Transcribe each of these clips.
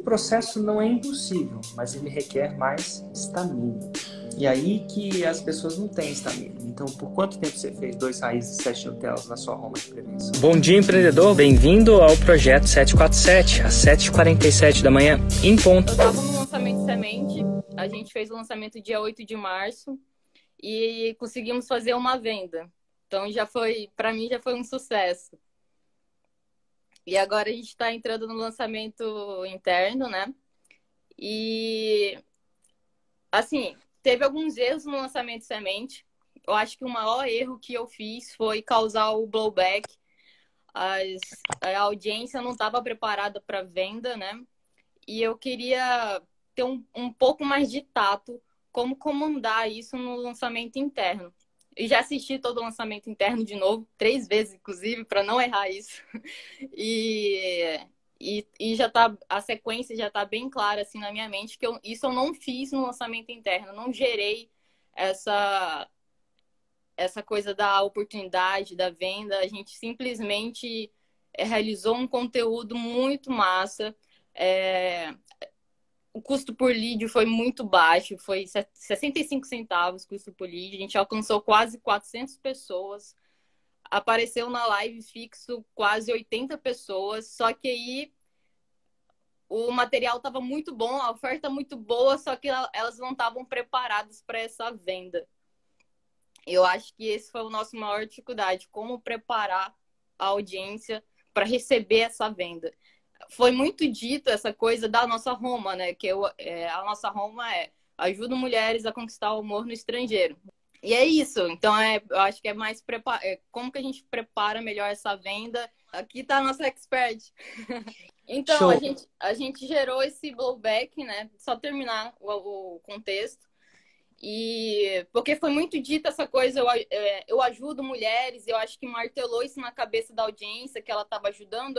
processo não é impossível, mas ele requer mais estamina. E aí que as pessoas não têm estamina. Então, por quanto tempo você fez 2 raízes e 7 Nutellas na sua Roma de prevenção? Bom dia, empreendedor. Bem-vindo ao Projeto 747, às 7h47 da manhã, em ponto. Eu estava no lançamento de semente. A gente fez o lançamento dia 8 de março e conseguimos fazer uma venda. Então, para mim, já foi um sucesso. E agora a gente está entrando no lançamento interno, né? E, assim, teve alguns erros no lançamento de semente. Eu acho que o maior erro que eu fiz foi causar o blowback. A audiência não estava preparada para venda, né? E eu queria ter um pouco mais de tato como comandar isso no lançamento interno. E já assisti todo o lançamento interno de novo, 3 vezes, inclusive, para não errar isso. E já tá, a sequência já está bem clara assim, na minha mente, que isso eu não fiz no lançamento interno, não gerei essa coisa da oportunidade, da venda. A gente simplesmente realizou um conteúdo muito massa. O custo por lead foi muito baixo, foi 65 centavos custo por lead. A gente alcançou quase 400 pessoas. Apareceu na live fixo quase 80 pessoas. Só que aí o material estava muito bom, a oferta muito boa, só que elas não estavam preparadas para essa venda. Eu acho que esse foi o nosso maior dificuldade, como preparar a audiência para receber essa venda. Foi muito dito essa coisa da nossa Roma, né? Que a nossa Roma ajuda mulheres a conquistar o amor no estrangeiro. E é isso. Então, eu acho que é mais como que a gente prepara melhor essa venda. Aqui está a nossa expert. Então, a gente gerou esse blowback, né? Só terminar o contexto. E porque foi muito dita essa coisa, eu ajudo mulheres, eu acho que martelou isso na cabeça da audiência, que ela estava ajudando.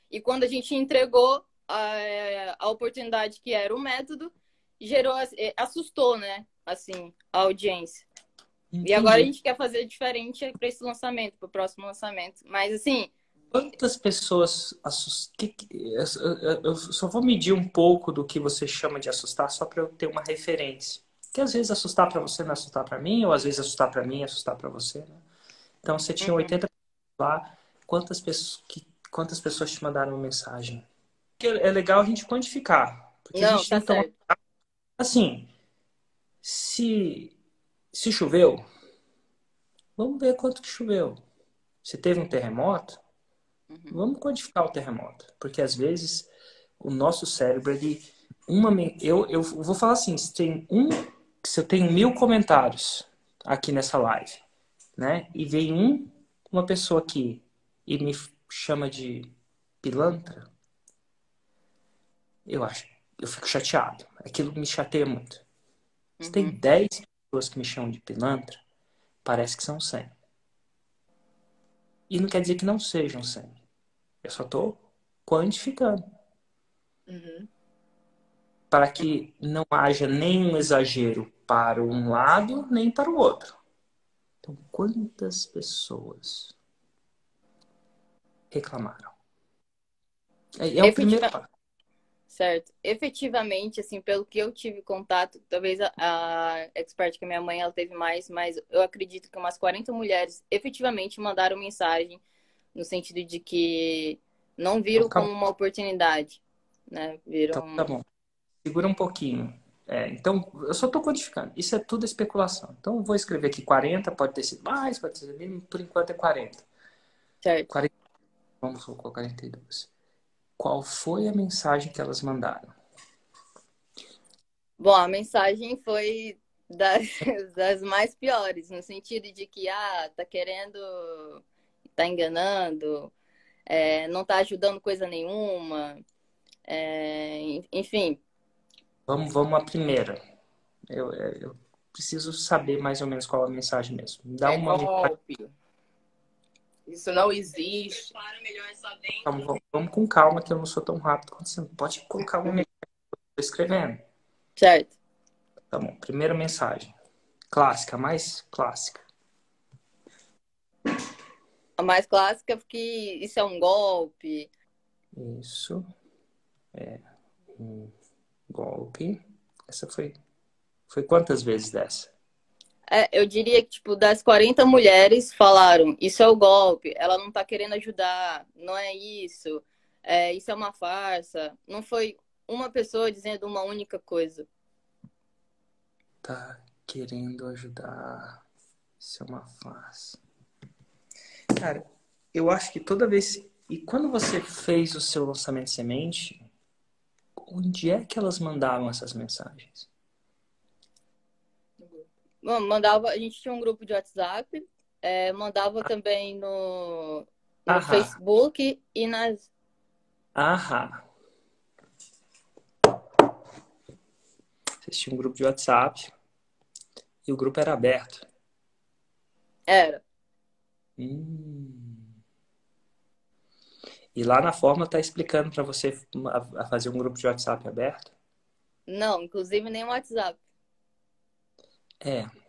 E quando a gente entregou a oportunidade que era o método, assustou, né? Assim, a audiência. Entendi. E agora a gente quer fazer diferente para esse lançamento, para o próximo lançamento. Mas assim, quantas pessoas eu só vou medir um pouco do que você chama de assustar, só para eu ter uma referência. Porque às vezes assustar para você não é assustar para mim, ou às vezes assustar para mim é assustar para você, né? Então você tinha 80 pessoas lá, quantas pessoas te mandaram uma mensagem? É legal a gente quantificar, porque a não, gente tem tá que tomar. certo. Assim, se choveu, vamos ver quanto que choveu. Se teve um terremoto, vamos quantificar o terremoto. Porque às vezes o nosso cérebro, eu vou falar assim, se eu tenho 1000 comentários aqui nessa live, né? E vem uma pessoa aqui e me chama de pilantra, eu fico chateado. Aquilo me chateia muito. Se tem 10 pessoas que me chamam de pilantra, parece que são 100. E não quer dizer que não sejam 100. Eu só estou quantificando. Para que não haja nenhum exagero para um lado nem para o outro. Então, quantas pessoas reclamaram? É o primeiro passo. Certo. Efetivamente, assim, pelo que eu tive contato, talvez a expert que a minha mãe ela teve mais, mas eu acredito que umas 40 mulheres efetivamente mandaram mensagem no sentido de que não viram como uma oportunidade, né? Viram. Então, tá bom. Segura um pouquinho. Então, eu só estou quantificando. Isso é tudo especulação. Então, eu vou escrever aqui 40, pode ter sido mais, pode ter sido menos, por enquanto é 40. Certo. 40, vamos colocar 42. Qual foi a mensagem que elas mandaram? Bom, a mensagem foi das mais piores, no sentido de que, tá querendo, tá enganando, não tá ajudando coisa nenhuma, enfim. Vamos a primeira. Eu preciso saber mais ou menos qual a mensagem mesmo. Dá uma golpe. Isso não existe. Vamos com calma, que eu não sou tão rápido quanto você. Pode colocar uma mensagem que eu estou escrevendo. Certo. Tá bom. Primeira mensagem. Clássica, mais clássica. A mais clássica é porque isso é um golpe. Isso é golpe. Essa foi quantas vezes dessa? Eu diria que, tipo, das 40 mulheres falaram, isso é o golpe, ela não tá querendo ajudar, não é isso, isso é uma farsa. Não foi uma pessoa dizendo uma única coisa. Tá querendo ajudar. Isso é uma farsa. Cara, eu acho que toda vez... E quando você fez o seu lançamento de semente, onde é que elas mandavam essas mensagens? Bom, a gente tinha um grupo de WhatsApp, mandava também no Ahá. Facebook e nas... Ahá. Vocês tinham um grupo de WhatsApp e o grupo era aberto. Era. E lá na forma tá explicando para você a fazer um grupo de WhatsApp aberto? Não, inclusive nem o WhatsApp.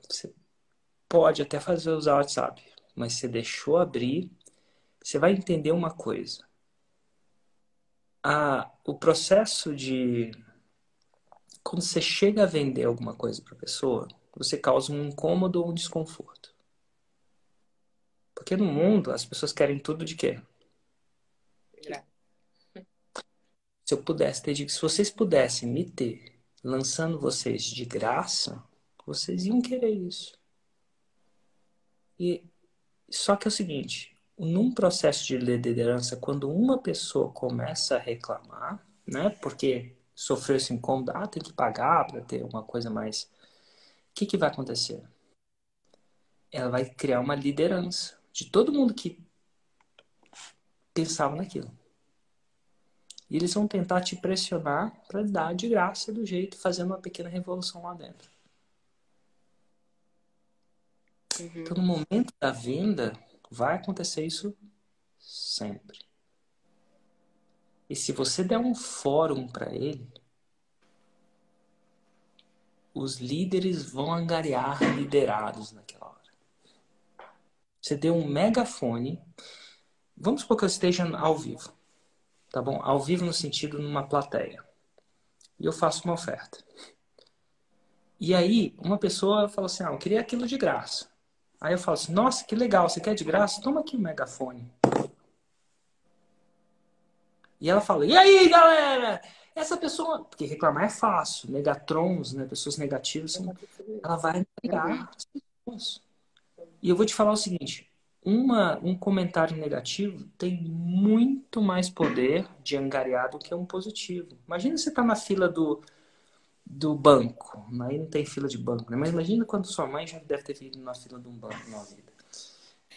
Você pode até usar o WhatsApp, mas você deixou abrir, você vai entender uma coisa. O processo de... Quando você chega a vender alguma coisa para a pessoa, você causa um incômodo ou um desconforto. Porque no mundo as pessoas querem tudo de quê? Se eu pudesse ter dito, se vocês pudessem me ter lançando vocês de graça, vocês iam querer isso. E só que é o seguinte, num processo de liderança, quando uma pessoa começa a reclamar, né, porque sofreu esse incômodo, tem que pagar para ter uma coisa mais... O que vai acontecer? Ela vai criar uma liderança de todo mundo que pensava naquilo. E eles vão tentar te pressionar para dar de graça do jeito, fazendo uma pequena revolução lá dentro. Então, no momento da venda, vai acontecer isso sempre. E se você der um fórum para ele, os líderes vão angariar liderados naquela hora. Você deu um megafone. Vamos supor que eu esteja ao vivo. Tá bom? Ao vivo no sentido numa plateia. E eu faço uma oferta. E aí, uma pessoa fala assim, eu queria aquilo de graça. Aí eu falo assim, nossa, que legal, você quer de graça? Toma aqui o megafone. E ela fala, e aí, galera? Essa pessoa... Porque reclamar é fácil. Negatrons, né? Pessoas negativas, ela vai negar as pessoas. E eu vou te falar o seguinte, um comentário negativo tem muito mais poder de angariar do que um positivo. Imagina você tá na fila do banco. Aí não tem fila de banco, né? Mas imagina quando sua mãe já deve ter vindo na fila de um banco na vida.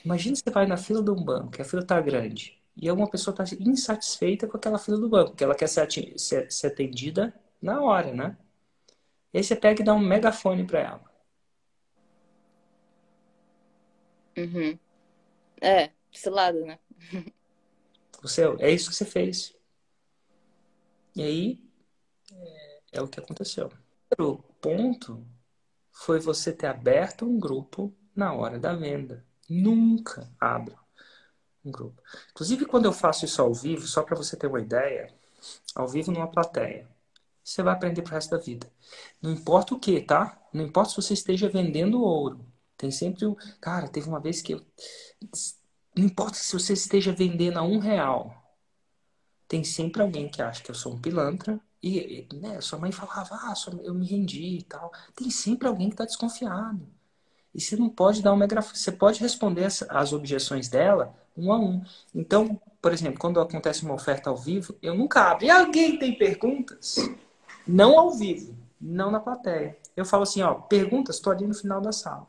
Imagina você vai na fila de um banco, e a fila tá grande, e alguma pessoa tá insatisfeita com aquela fila do banco, porque ela quer ser atendida na hora, né? E aí você pega e dá um megafone para ela. Esse lado, né? É isso que você fez. E aí, é o que aconteceu. O ponto foi você ter aberto um grupo na hora da venda. Nunca abra um grupo. Inclusive, quando eu faço isso ao vivo, só para você ter uma ideia, ao vivo numa plateia, você vai aprender pro resto da vida. Não importa o que, tá? Não importa se você esteja vendendo ouro. Tem sempre o... Cara, teve uma vez que eu... Não importa se você esteja vendendo a R$1. Tem sempre alguém que acha que eu sou um pilantra. E né, sua mãe falava, eu me rendi e tal. Tem sempre alguém que está desconfiado. E você não pode dar um megafone. Você pode responder as objeções dela um a um. Então, por exemplo, quando acontece uma oferta ao vivo, eu nunca abro. E alguém tem perguntas? Não ao vivo, não na plateia. Eu falo assim, perguntas, estou ali no final da sala.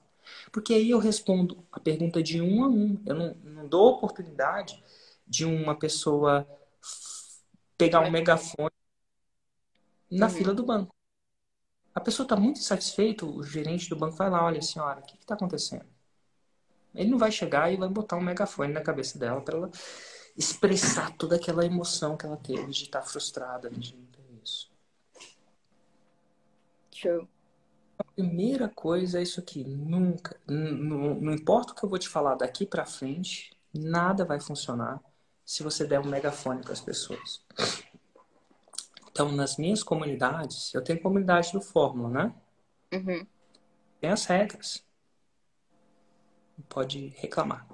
Porque aí eu respondo a pergunta de um a um. Eu não dou oportunidade de uma pessoa pegar um megafone na fila do banco. A pessoa está muito insatisfeita, o gerente do banco vai lá, olha, senhora, o que está acontecendo? Ele não vai chegar e vai botar um megafone na cabeça dela para ela expressar toda aquela emoção que ela teve de estar frustrada, de não ter isso. Show. A primeira coisa é isso aqui, nunca, não importa o que eu vou te falar daqui para frente, nada vai funcionar se você der um megafone para as pessoas. Então, nas minhas comunidades, eu tenho comunidade do Fórmula, né? Uhum. Tem as regras. Pode reclamar.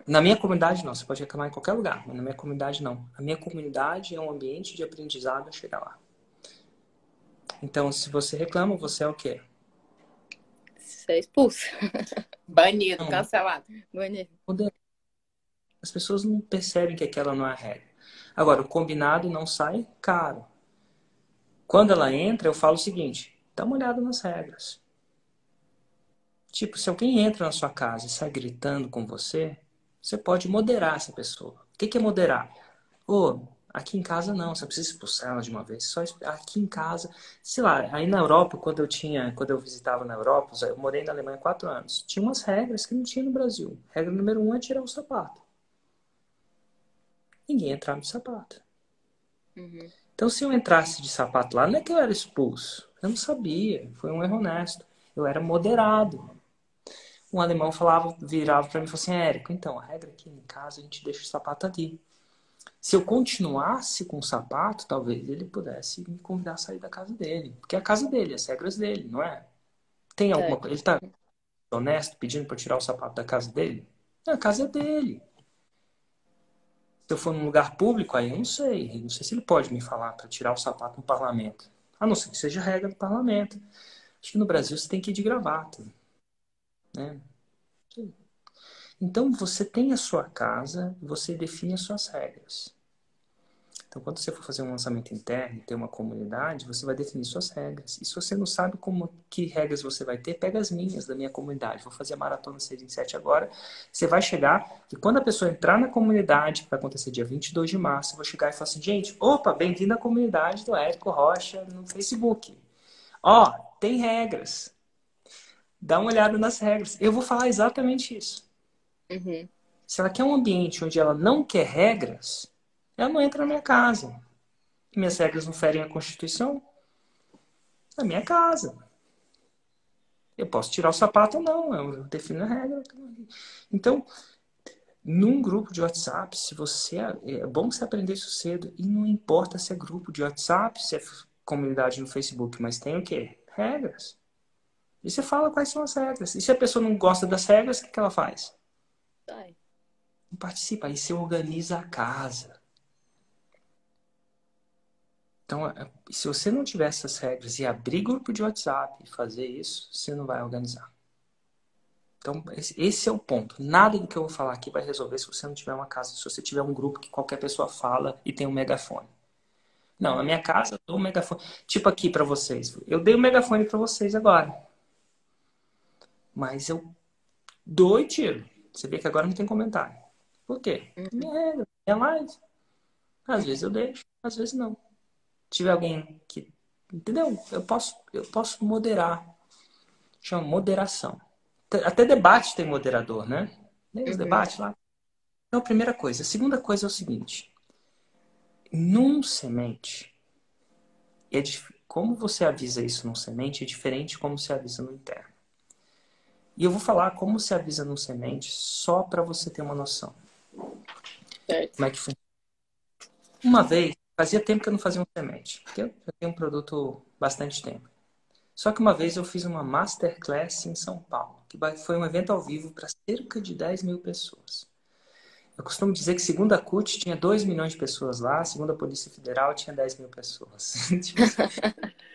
Na minha comunidade, não. Você pode reclamar em qualquer lugar, mas na minha comunidade, não. A minha comunidade é um ambiente de aprendizado a chegar lá. Então, se você reclama, você é o quê? Você é expulso. Banido, Não, cancelado. Banido. as pessoas não percebem que aquela não é a regra. Agora, o combinado não sai caro. Quando ela entra, eu falo o seguinte: dá uma olhada nas regras. Tipo, se alguém entra na sua casa e sai gritando com você, você pode moderar essa pessoa. O que é moderar? Ô, aqui em casa não, você não precisa expulsar ela de uma vez. Só aqui em casa, sei lá, aí na Europa, quando eu visitava na Europa, eu morei na Alemanha 4 anos. Tinha umas regras que não tinha no Brasil. Regra número 1 é tirar o sapato. Ninguém entrava de sapato. Uhum. Então, se eu entrasse de sapato lá, não é que eu era expulso. Eu não sabia. Foi um erro honesto. Eu era moderado. Um alemão virava para mim e falou assim: Érico, então, a regra aqui em casa, a gente deixa o sapato ali. Se eu continuasse com o sapato, talvez ele pudesse me convidar a sair da casa dele. Porque é a casa dele, as regras dele, não é? Tem alguma coisa. Ele tá honesto pedindo para tirar o sapato da casa dele? Não, a casa é dele. Se eu for num lugar público, aí eu não sei. Eu não sei se ele pode me falar para tirar o sapato no parlamento. A não ser que seja regra do parlamento. Acho que no Brasil você tem que ir de gravata, né? Então você tem a sua casa, você define as suas regras. Então, quando você for fazer um lançamento interno e ter uma comunidade, você vai definir suas regras. E se você não sabe que regras você vai ter, pega as minhas da minha comunidade. Vou fazer a maratona 6 em 7 agora. Você vai chegar e quando a pessoa entrar na comunidade, que vai acontecer dia 22 de março, eu vou chegar e falar assim: gente, opa, bem-vindo à comunidade do Érico Rocha no Facebook. Ó, tem regras. Dá uma olhada nas regras. Eu vou falar exatamente isso. Uhum. Se ela quer um ambiente onde ela não quer regras, ela não entra na minha casa. Minhas regras não ferem a Constituição. É minha casa. Eu posso tirar o sapato ou não. Eu defino a regra. Então, num grupo de WhatsApp, se você é bom você aprender isso cedo. E não importa se é grupo de WhatsApp, se é comunidade no Facebook, mas tem o quê? Regras. E você fala quais são as regras. E se a pessoa não gosta das regras, o que ela faz? Sai. Não participa. Aí você organiza a casa. Então, se você não tiver essas regras e abrir grupo de WhatsApp e fazer isso, você não vai organizar. Então, esse é o ponto. Nada do que eu vou falar aqui vai resolver se você não tiver uma casa, se você tiver um grupo que qualquer pessoa fala e tem um megafone. Não, na minha casa eu dou um megafone. Tipo aqui para vocês. Eu dei o megafone para vocês agora. Mas eu dou e tiro. Você vê que agora não tem comentário. Por quê? Minha regra, minha live. Às vezes eu deixo, às vezes não. Se tiver alguém que... Entendeu? Eu posso moderar. Chama moderação. Até debate tem moderador, né? Tem os debates lá. Então, a primeira coisa. A segunda coisa é o seguinte. Num semente, como você avisa isso num semente é diferente de como você avisa no interno. E eu vou falar como se avisa num semente só para você ter uma noção. Certo. Como é que funciona? Uma vez, fazia tempo que eu não fazia um semente. Porque eu já tenho um produto bastante tempo. Só que uma vez eu fiz uma masterclass em São Paulo, que foi um evento ao vivo para cerca de 10 mil pessoas. Eu costumo dizer que segundo a CUT tinha 2 milhões de pessoas lá, segundo a Polícia Federal tinha 10 mil pessoas. Tipo,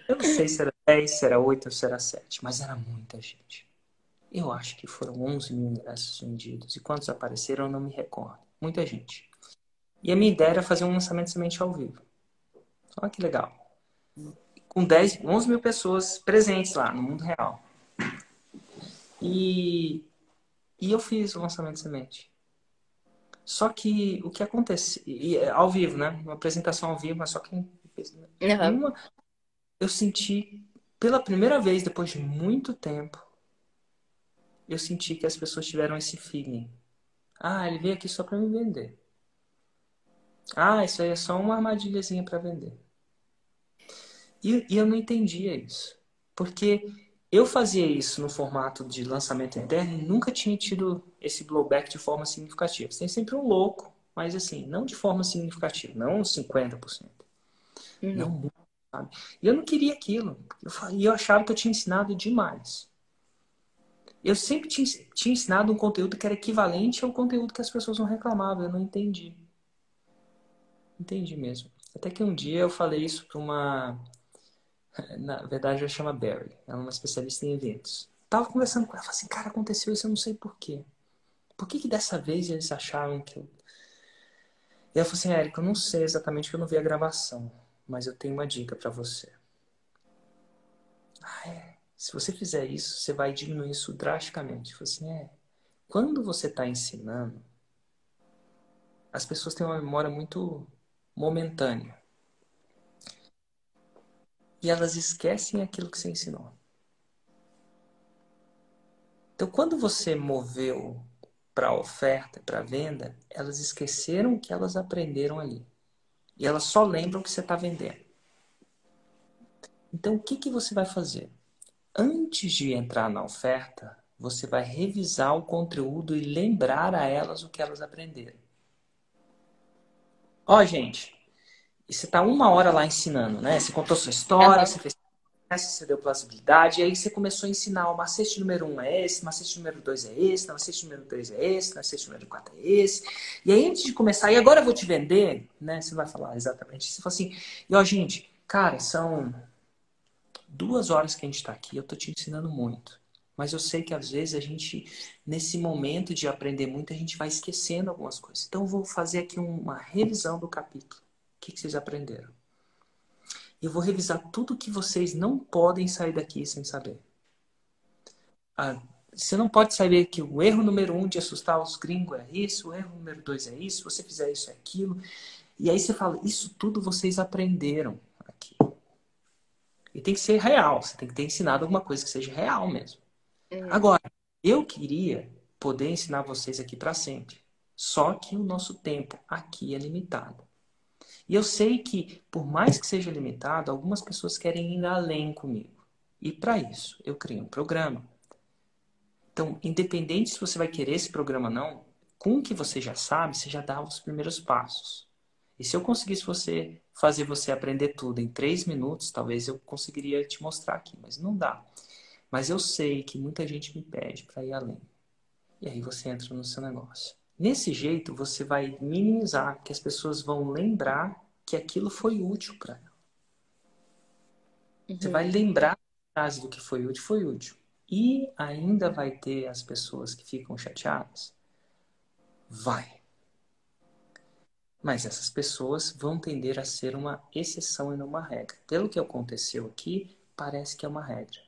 eu não sei se era 10, se era 8 ou se era 7, mas era muita gente. Eu acho que foram 11 mil ingressos vendidos. E quantos apareceram eu não me recordo. Muita gente. E a minha ideia era fazer um lançamento de semente ao vivo. Olha que legal. Com 11 mil pessoas presentes lá, no mundo real. E eu fiz o lançamento de semente. Só que o que acontece... ao vivo, né? Uma apresentação ao vivo, mas só quem fez... Eu senti, pela primeira vez, depois de muito tempo, eu senti que as pessoas tiveram esse feeling. Ah, ele veio aqui só para me vender. Ah, isso aí é só uma armadilhazinha para vender. E eu não entendia isso. Porque eu fazia isso no formato de lançamento interno e nunca tinha tido esse blowback de forma significativa. Tem sempre um louco, mas assim, não de forma significativa, não 50%. Não muito, sabe? E eu não queria aquilo. E eu achava que eu tinha ensinado demais. Eu sempre tinha ensinado um conteúdo que era equivalente ao conteúdo que as pessoas não reclamavam. Eu não entendi. Entendi mesmo. Até que um dia eu falei isso para uma... Na verdade, ela chama Barry. Ela é uma especialista em eventos. Tava conversando com ela. Falei assim, cara, aconteceu isso, eu não sei por quê. Por que dessa vez eles acharam que eu... E ela falou assim, Érico, eu não sei exatamente porque eu não vi a gravação. Mas eu tenho uma dica para você. Se você fizer isso, você vai diminuir isso drasticamente. Eu falei assim, quando você está ensinando, as pessoas têm uma memória muito momentânea. E elas esquecem aquilo que você ensinou. Então, quando você moveu para a oferta, para a venda, elas esqueceram o que elas aprenderam ali. E elas só lembram o que você está vendendo. Então, o que você vai fazer? Antes de entrar na oferta, você vai revisar o conteúdo e lembrar a elas o que elas aprenderam. Ó, gente, e você está 1 hora lá ensinando, né? Você contou sua história, você fez você deu plausibilidade, e aí você começou a ensinar o macete número 1 é esse, macete número 2 é esse, macete número 3 é esse, macete número 4 é esse. E aí, antes de começar, e agora eu vou te vender, né? Você vai falar exatamente. Você fala assim, e ó, gente, cara, são 2 horas que a gente está aqui, eu tô te ensinando muito. Mas eu sei que às vezes a gente, nesse momento de aprender muito, a gente vai esquecendo algumas coisas. Então eu vou fazer aqui uma revisão do capítulo. O que vocês aprenderam? Eu vou revisar tudo que vocês não podem sair daqui sem saber. Você não pode saber que o erro número 1 de assustar os gringos é isso, o erro número 2 é isso, se você fizer isso é aquilo. E aí você fala, isso tudo vocês aprenderam aqui. E tem que ser real, você tem que ter ensinado alguma coisa que seja real mesmo. Agora, eu queria poder ensinar vocês aqui para sempre. Só que o nosso tempo aqui é limitado. E eu sei que, por mais que seja limitado, algumas pessoas querem ir além comigo. E para isso, eu criei um programa. Então, independente se você vai querer esse programa ou não, com o que você já sabe, você já dá os primeiros passos. E se eu conseguisse fazer você aprender tudo em 3 minutos, talvez eu conseguiria te mostrar aqui, mas não dá. Mas eu sei que muita gente me pede para ir além. E aí você entra no seu negócio. Nesse jeito, você vai minimizar, que as pessoas vão lembrar que aquilo foi útil para ela. Você vai lembrar a frase do que foi útil, foi útil. E ainda vai ter as pessoas que ficam chateadas? Vai. Mas essas pessoas vão tender a ser uma exceção e não uma regra. Pelo que aconteceu aqui, parece que é uma regra.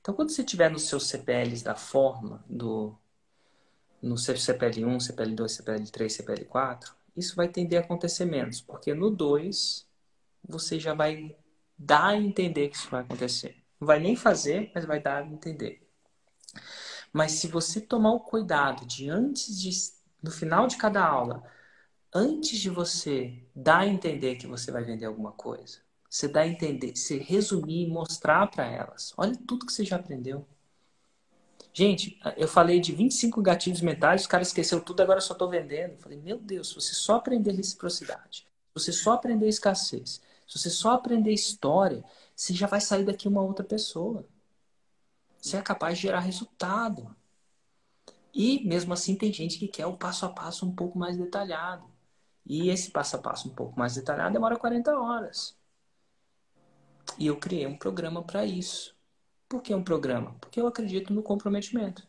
Então, quando você tiver nos seus CPLs da fórmula, no seu CPL1, CPL2, CPL3, CPL4, isso vai tender a acontecer menos, porque no 2 você já vai dar a entender que isso vai acontecer. Não vai nem fazer, mas vai dar a entender. Mas se você tomar o cuidado de no final de cada aula, antes de você dar a entender que você vai vender alguma coisa, você dá a entender, você resumir e mostrar para elas, olha tudo que você já aprendeu. Gente, eu falei de 25 gatilhos mentais, o cara esqueceu tudo, agora eu só estou vendendo. Eu falei, meu Deus, se você só aprender reciprocidade, se você só aprender escassez, se você só aprender história, você já vai sair daqui uma outra pessoa. Você é capaz de gerar resultado. E mesmo assim tem gente que quer o passo a passo um pouco mais detalhado. E esse passo a passo um pouco mais detalhado demora 40 horas. E eu criei um programa para isso. Por que um programa? Porque eu acredito no comprometimento.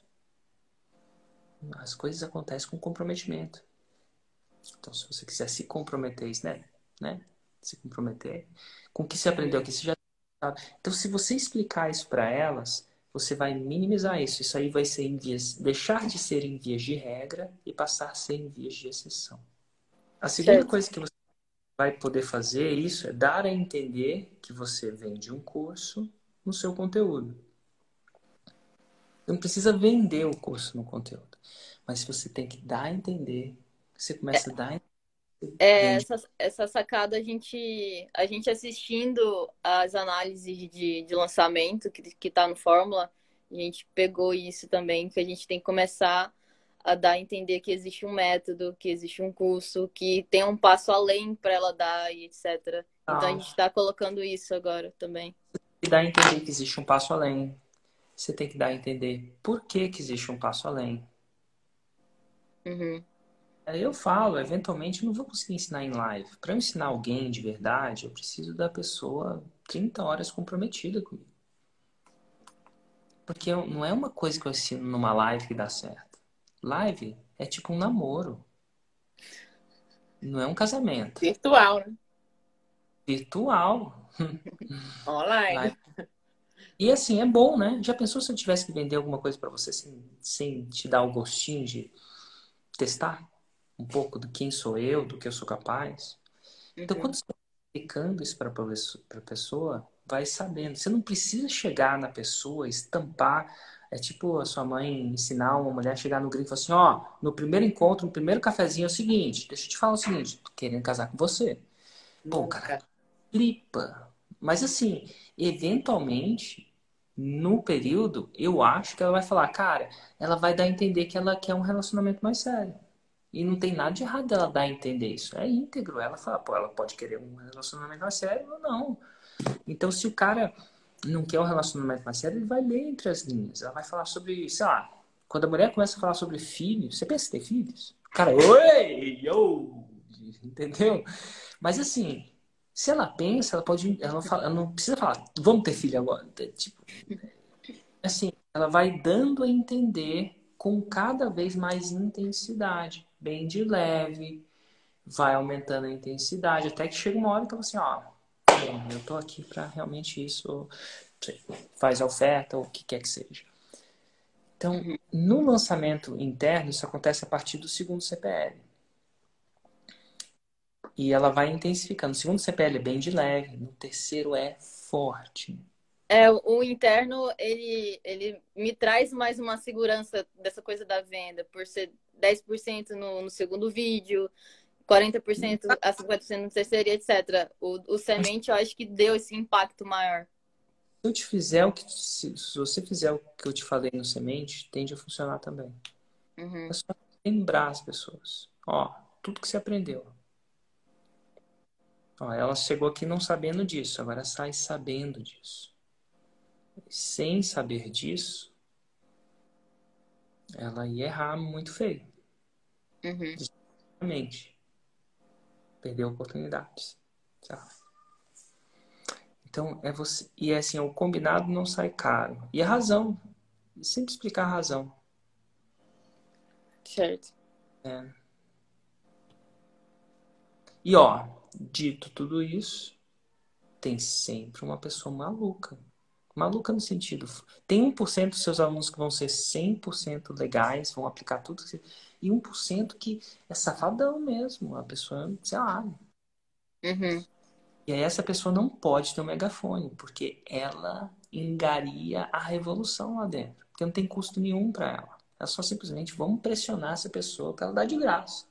As coisas acontecem com comprometimento. Então, se você quiser se comprometer, né? Se comprometer com o que você aprendeu aqui, você já sabe. Então, se você explicar isso para elas, você vai minimizar isso. Isso aí vai ser deixar de ser em vias de regra e passar a ser em vias de exceção. A segunda coisa que você vai poder fazer isso é dar a entender que você vende um curso no seu conteúdo. Não precisa vender o curso no conteúdo, mas você tem que dar a entender. Você começa a dar a entender. Essa sacada, a gente assistindo as análises de lançamento que tá no Fórmula, a gente pegou isso também, que a gente tem que começar a dar a entender que existe um método, que existe um curso, que tem um passo além para ela dar e etc. Então a gente está colocando isso agora também. E dar a entender que existe um passo além. Você tem que dar a entender por que que existe um passo além. Uhum. Aí eu falo, eventualmente eu não vou conseguir ensinar em live. Para eu ensinar alguém de verdade, eu preciso da pessoa 30 horas comprometida comigo. Porque não é uma coisa que eu ensino numa live que dá certo. Live é tipo um namoro. Não é um casamento. Virtual, né? Virtual. Online. Live. E assim, é bom, né? Já pensou se eu tivesse que vender alguma coisa para você sem te dar o gostinho de testar um pouco do quem sou eu, do que eu sou capaz? Então, quando você está explicando isso para a pessoa, vai sabendo. Você não precisa chegar na pessoa, estampar. É tipo a sua mãe ensinar uma mulher a chegar no grito e falar assim, ó, no primeiro encontro, no primeiro cafezinho é o seguinte, deixa eu te falar o seguinte, tô querendo casar com você. Pô, cara, flipa. Mas assim, eventualmente, no período, eu acho que ela vai falar, cara, ela vai dar a entender que ela quer um relacionamento mais sério. E não tem nada de errado dela dar a entender isso. É íntegro. Ela fala, pô, ela pode querer um relacionamento mais sério ou não. Então, se o cara não quer um relacionamento mais sério, ele vai ler entre as linhas. Ela vai falar sobre, sei lá, quando a mulher começa a falar sobre filhos, você pensa em ter filhos? Cara, oi, yo, entendeu? Mas assim, se ela pensa, ela pode, ela não precisa falar, vamos ter filho agora. Tipo, assim, ela vai dando a entender com cada vez mais intensidade, bem de leve, vai aumentando a intensidade, até que chega uma hora que ela assim, ó, bem, eu tô aqui para realmente isso, faz a oferta, ou o que quer que seja. Então, no lançamento interno, isso acontece a partir do segundo CPL. E ela vai intensificando. O segundo CPL é bem de leve, no terceiro é forte. O interno, ele me traz mais uma segurança dessa coisa da venda, por ser 10% no segundo vídeo, 40% a 50% no terceiro, etc. O semente, eu acho que deu esse impacto maior. Se eu te fizer se você fizer o que eu te falei no semente, tende a funcionar também. É só lembrar as pessoas. Ó, tudo que você aprendeu. Ó, ela chegou aqui não sabendo disso, agora sai sabendo disso. Sem saber disso, ela ia errar muito feio. Exatamente. Perdeu oportunidades. Sabe? Então, é você. E é assim, o combinado não sai caro. E a razão. Sempre explicar a razão. Certo. É. E ó, dito tudo isso, tem sempre uma pessoa maluca. Maluca no sentido. Tem 1% dos seus alunos que vão ser 100% legais, vão aplicar tudo. E 1% que é safadão mesmo. A pessoa, sei lá. E aí essa pessoa não pode ter um megafone, porque ela engaria a revolução lá dentro. Porque não tem custo nenhum para ela. É só simplesmente vamos pressionar essa pessoa para ela dar de graça.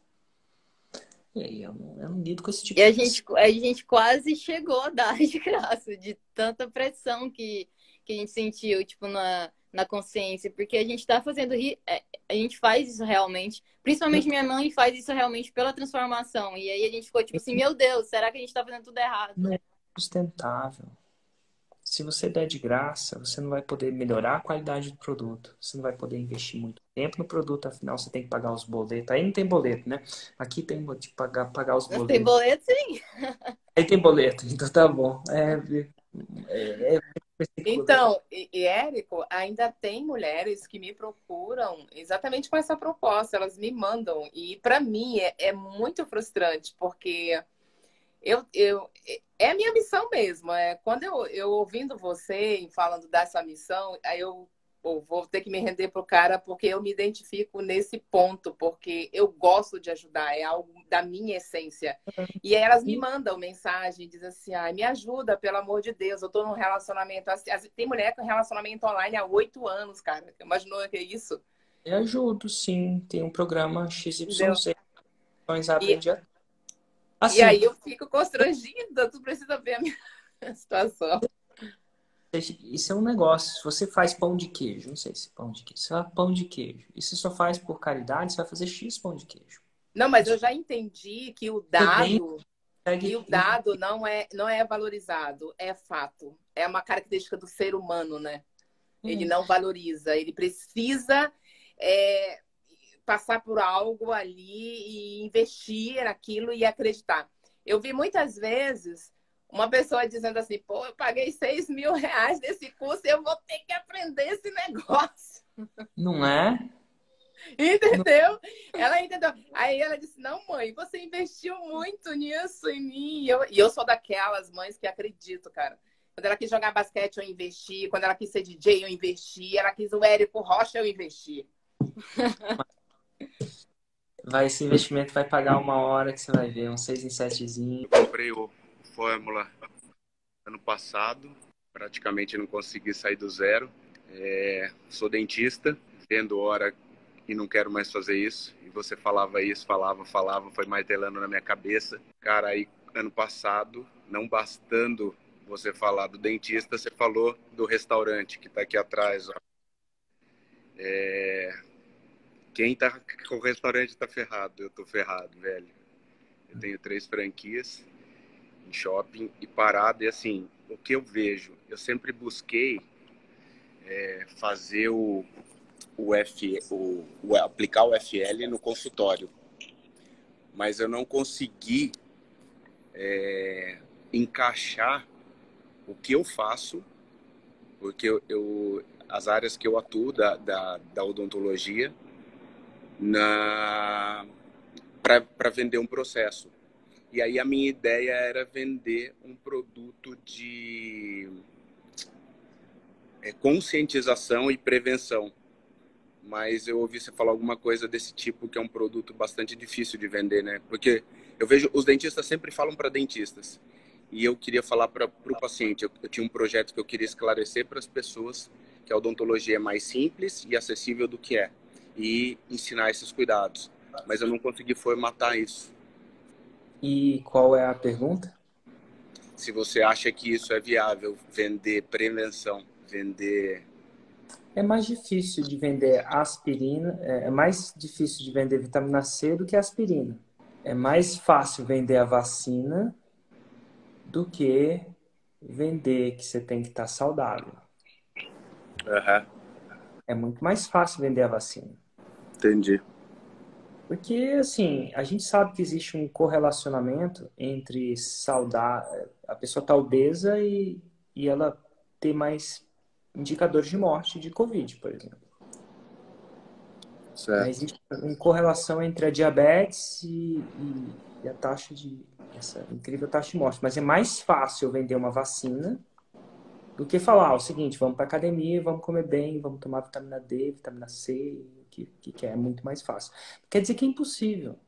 E aí eu não lido com esse tipo de pessoa. A gente quase chegou a dar de graça, de tanta pressão que a gente sentiu, tipo, na consciência. Porque a gente tá fazendo... A gente faz isso realmente. Principalmente minha mãe faz isso realmente pela transformação. E aí a gente ficou tipo assim, meu Deus, será que a gente tá fazendo tudo errado? Não é sustentável. Se você der de graça, você não vai poder melhorar a qualidade do produto. Você não vai poder investir muito tempo no produto, afinal você tem que pagar os boletos. Aí não tem boleto, né? Aqui tem que pagar os boletos. Tem boleto, sim. Aí tem boleto, então tá bom. Então, Érico, ainda tem mulheres que me procuram exatamente com essa proposta. Elas me mandam. E para mim é muito frustrante, porque é a minha missão mesmo. Quando eu ouvindo você e falando dessa missão, aí eu vou ter que me render pro cara, porque eu me identifico nesse ponto, porque eu gosto de ajudar, é algo da minha essência. E aí elas me mandam mensagem, dizem assim, me ajuda, pelo amor de Deus, eu tô num relacionamento... Tem mulher com relacionamento online há 8 anos, cara. Imaginou que é isso? Eu ajudo, sim. Tem um programa XYZ. Abrem dia. Assim, e aí eu fico constrangida, tu precisa ver a minha situação. isso é um negócio. Se você faz pão de queijo, não sei se pão de queijo, você faz pão de queijo, e você só faz por caridade, você vai fazer X pão de queijo. Não, mas eu já entendi que o dado, não é valorizado, é fato. É uma característica do ser humano, né? Ele não valoriza, ele precisa passar por algo ali e investir naquilo e acreditar. Eu vi muitas vezes uma pessoa dizendo assim, pô, eu paguei 6 mil reais nesse curso e eu vou ter que aprender esse negócio. Não é? Entendeu? Ela entendeu. Aí ela disse, não, mãe, você investiu muito nisso em mim. E eu sou daquelas mães que acredito, cara. Quando ela quis jogar basquete, eu investi. Quando ela quis ser DJ, eu investi. Ela quis o Érico Rocha, eu investi. Esse investimento vai pagar uma hora que você vai ver, um 6 em 7zinho. Eu comprei o Fórmula ano passado, praticamente não consegui sair do zero. Sou dentista, vendo hora e não quero mais fazer isso. E você falava isso, falava, foi martelando na minha cabeça. Cara, aí ano passado, não bastando você falar do dentista, você falou do restaurante que tá aqui atrás, ó. Quem tá com o restaurante tá ferrado, eu tô ferrado, velho. Eu tenho 3 franquias em shopping e parado, e assim, o que eu vejo, eu sempre busquei fazer aplicar o FL no consultório, mas eu não consegui encaixar o que eu faço, porque as áreas que eu atuo da odontologia para vender um processo. E aí a minha ideia era vender um produto de conscientização e prevenção. Mas eu ouvi você falar alguma coisa desse tipo, que é um produto bastante difícil de vender, né? Porque eu vejo, os dentistas sempre falam para dentistas. E eu queria falar para o paciente. Eu tinha um projeto que eu queria esclarecer para as pessoas que a odontologia é mais simples e acessível do que é. E ensinar esses cuidados. Mas eu não consegui formatar isso. E qual é a pergunta? Se você acha que isso é viável, vender prevenção, vender... É mais difícil de vender aspirina, é mais difícil de vender vitamina C do que aspirina. É mais fácil vender a vacina do que vender que você tem que estar saudável. Uhum. É muito mais fácil vender a vacina. Entendi. Porque, assim, a gente sabe que existe um correlacionamento entre a pessoa estar obesa e ela ter mais indicadores de morte de Covid, por exemplo. Certo. Existe uma correlação entre a diabetes e a essa incrível taxa de morte. Mas é mais fácil vender uma vacina do que falar o seguinte, vamos para academia, vamos comer bem, vamos tomar vitamina D, vitamina C, que é muito mais fácil. Quer dizer que é impossível,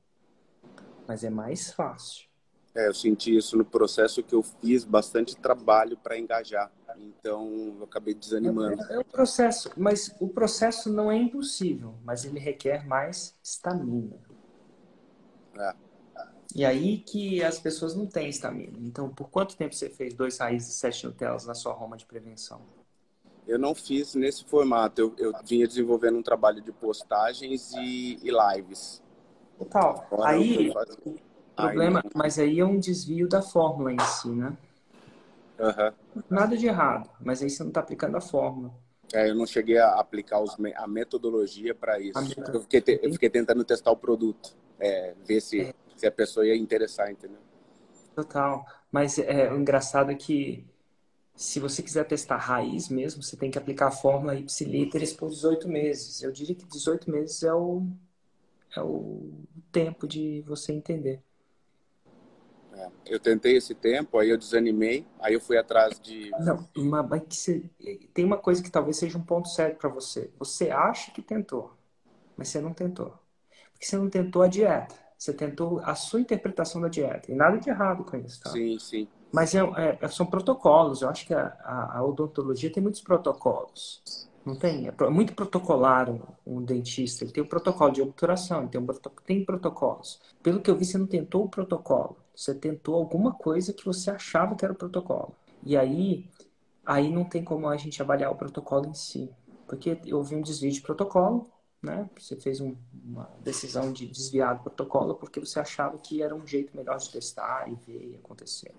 mas é mais fácil. Eu senti isso no processo que eu fiz, bastante trabalho para engajar. Então, eu acabei desanimando. É o processo, mas o processo não é impossível, mas ele requer mais estamina. E aí que as pessoas não têm estamina. Então, por quanto tempo você fez 2 raízes e 7 Nutellas na sua Roma de prevenção? Eu não fiz nesse formato. Eu vinha desenvolvendo um trabalho de postagens e lives. Total. Aí, mas aí é um desvio da fórmula em si, né? Uhum. Nada de errado, mas aí você não está aplicando a fórmula. Eu não cheguei a aplicar a metodologia para isso. Eu fiquei tentando testar o produto, ver se a pessoa ia interessar, entendeu? Total. Mas o engraçado é que se você quiser testar raiz mesmo, você tem que aplicar a fórmula ipsilíteres por 18 meses. Eu diria que 18 meses é o tempo de você entender. Eu tentei esse tempo, aí eu desanimei, aí eu fui atrás de... Não, tem uma coisa que talvez seja um ponto sério para você. Você acha que tentou, mas você não tentou. Porque você não tentou a dieta. Você tentou a sua interpretação da dieta. E nada de errado com isso, tá? Sim, sim. Mas são protocolos. Eu acho que a odontologia tem muitos protocolos. Não tem? É muito protocolar um dentista. Ele tem um protocolo de obturação, ele tem protocolos. Pelo que eu vi, você não tentou o protocolo. Você tentou alguma coisa que você achava que era o protocolo. E aí, aí não tem como a gente avaliar o protocolo em si. Porque houve um desvio de protocolo, né? Você fez uma decisão de desviar do protocolo porque você achava que era um jeito melhor de testar e ver e acontecer.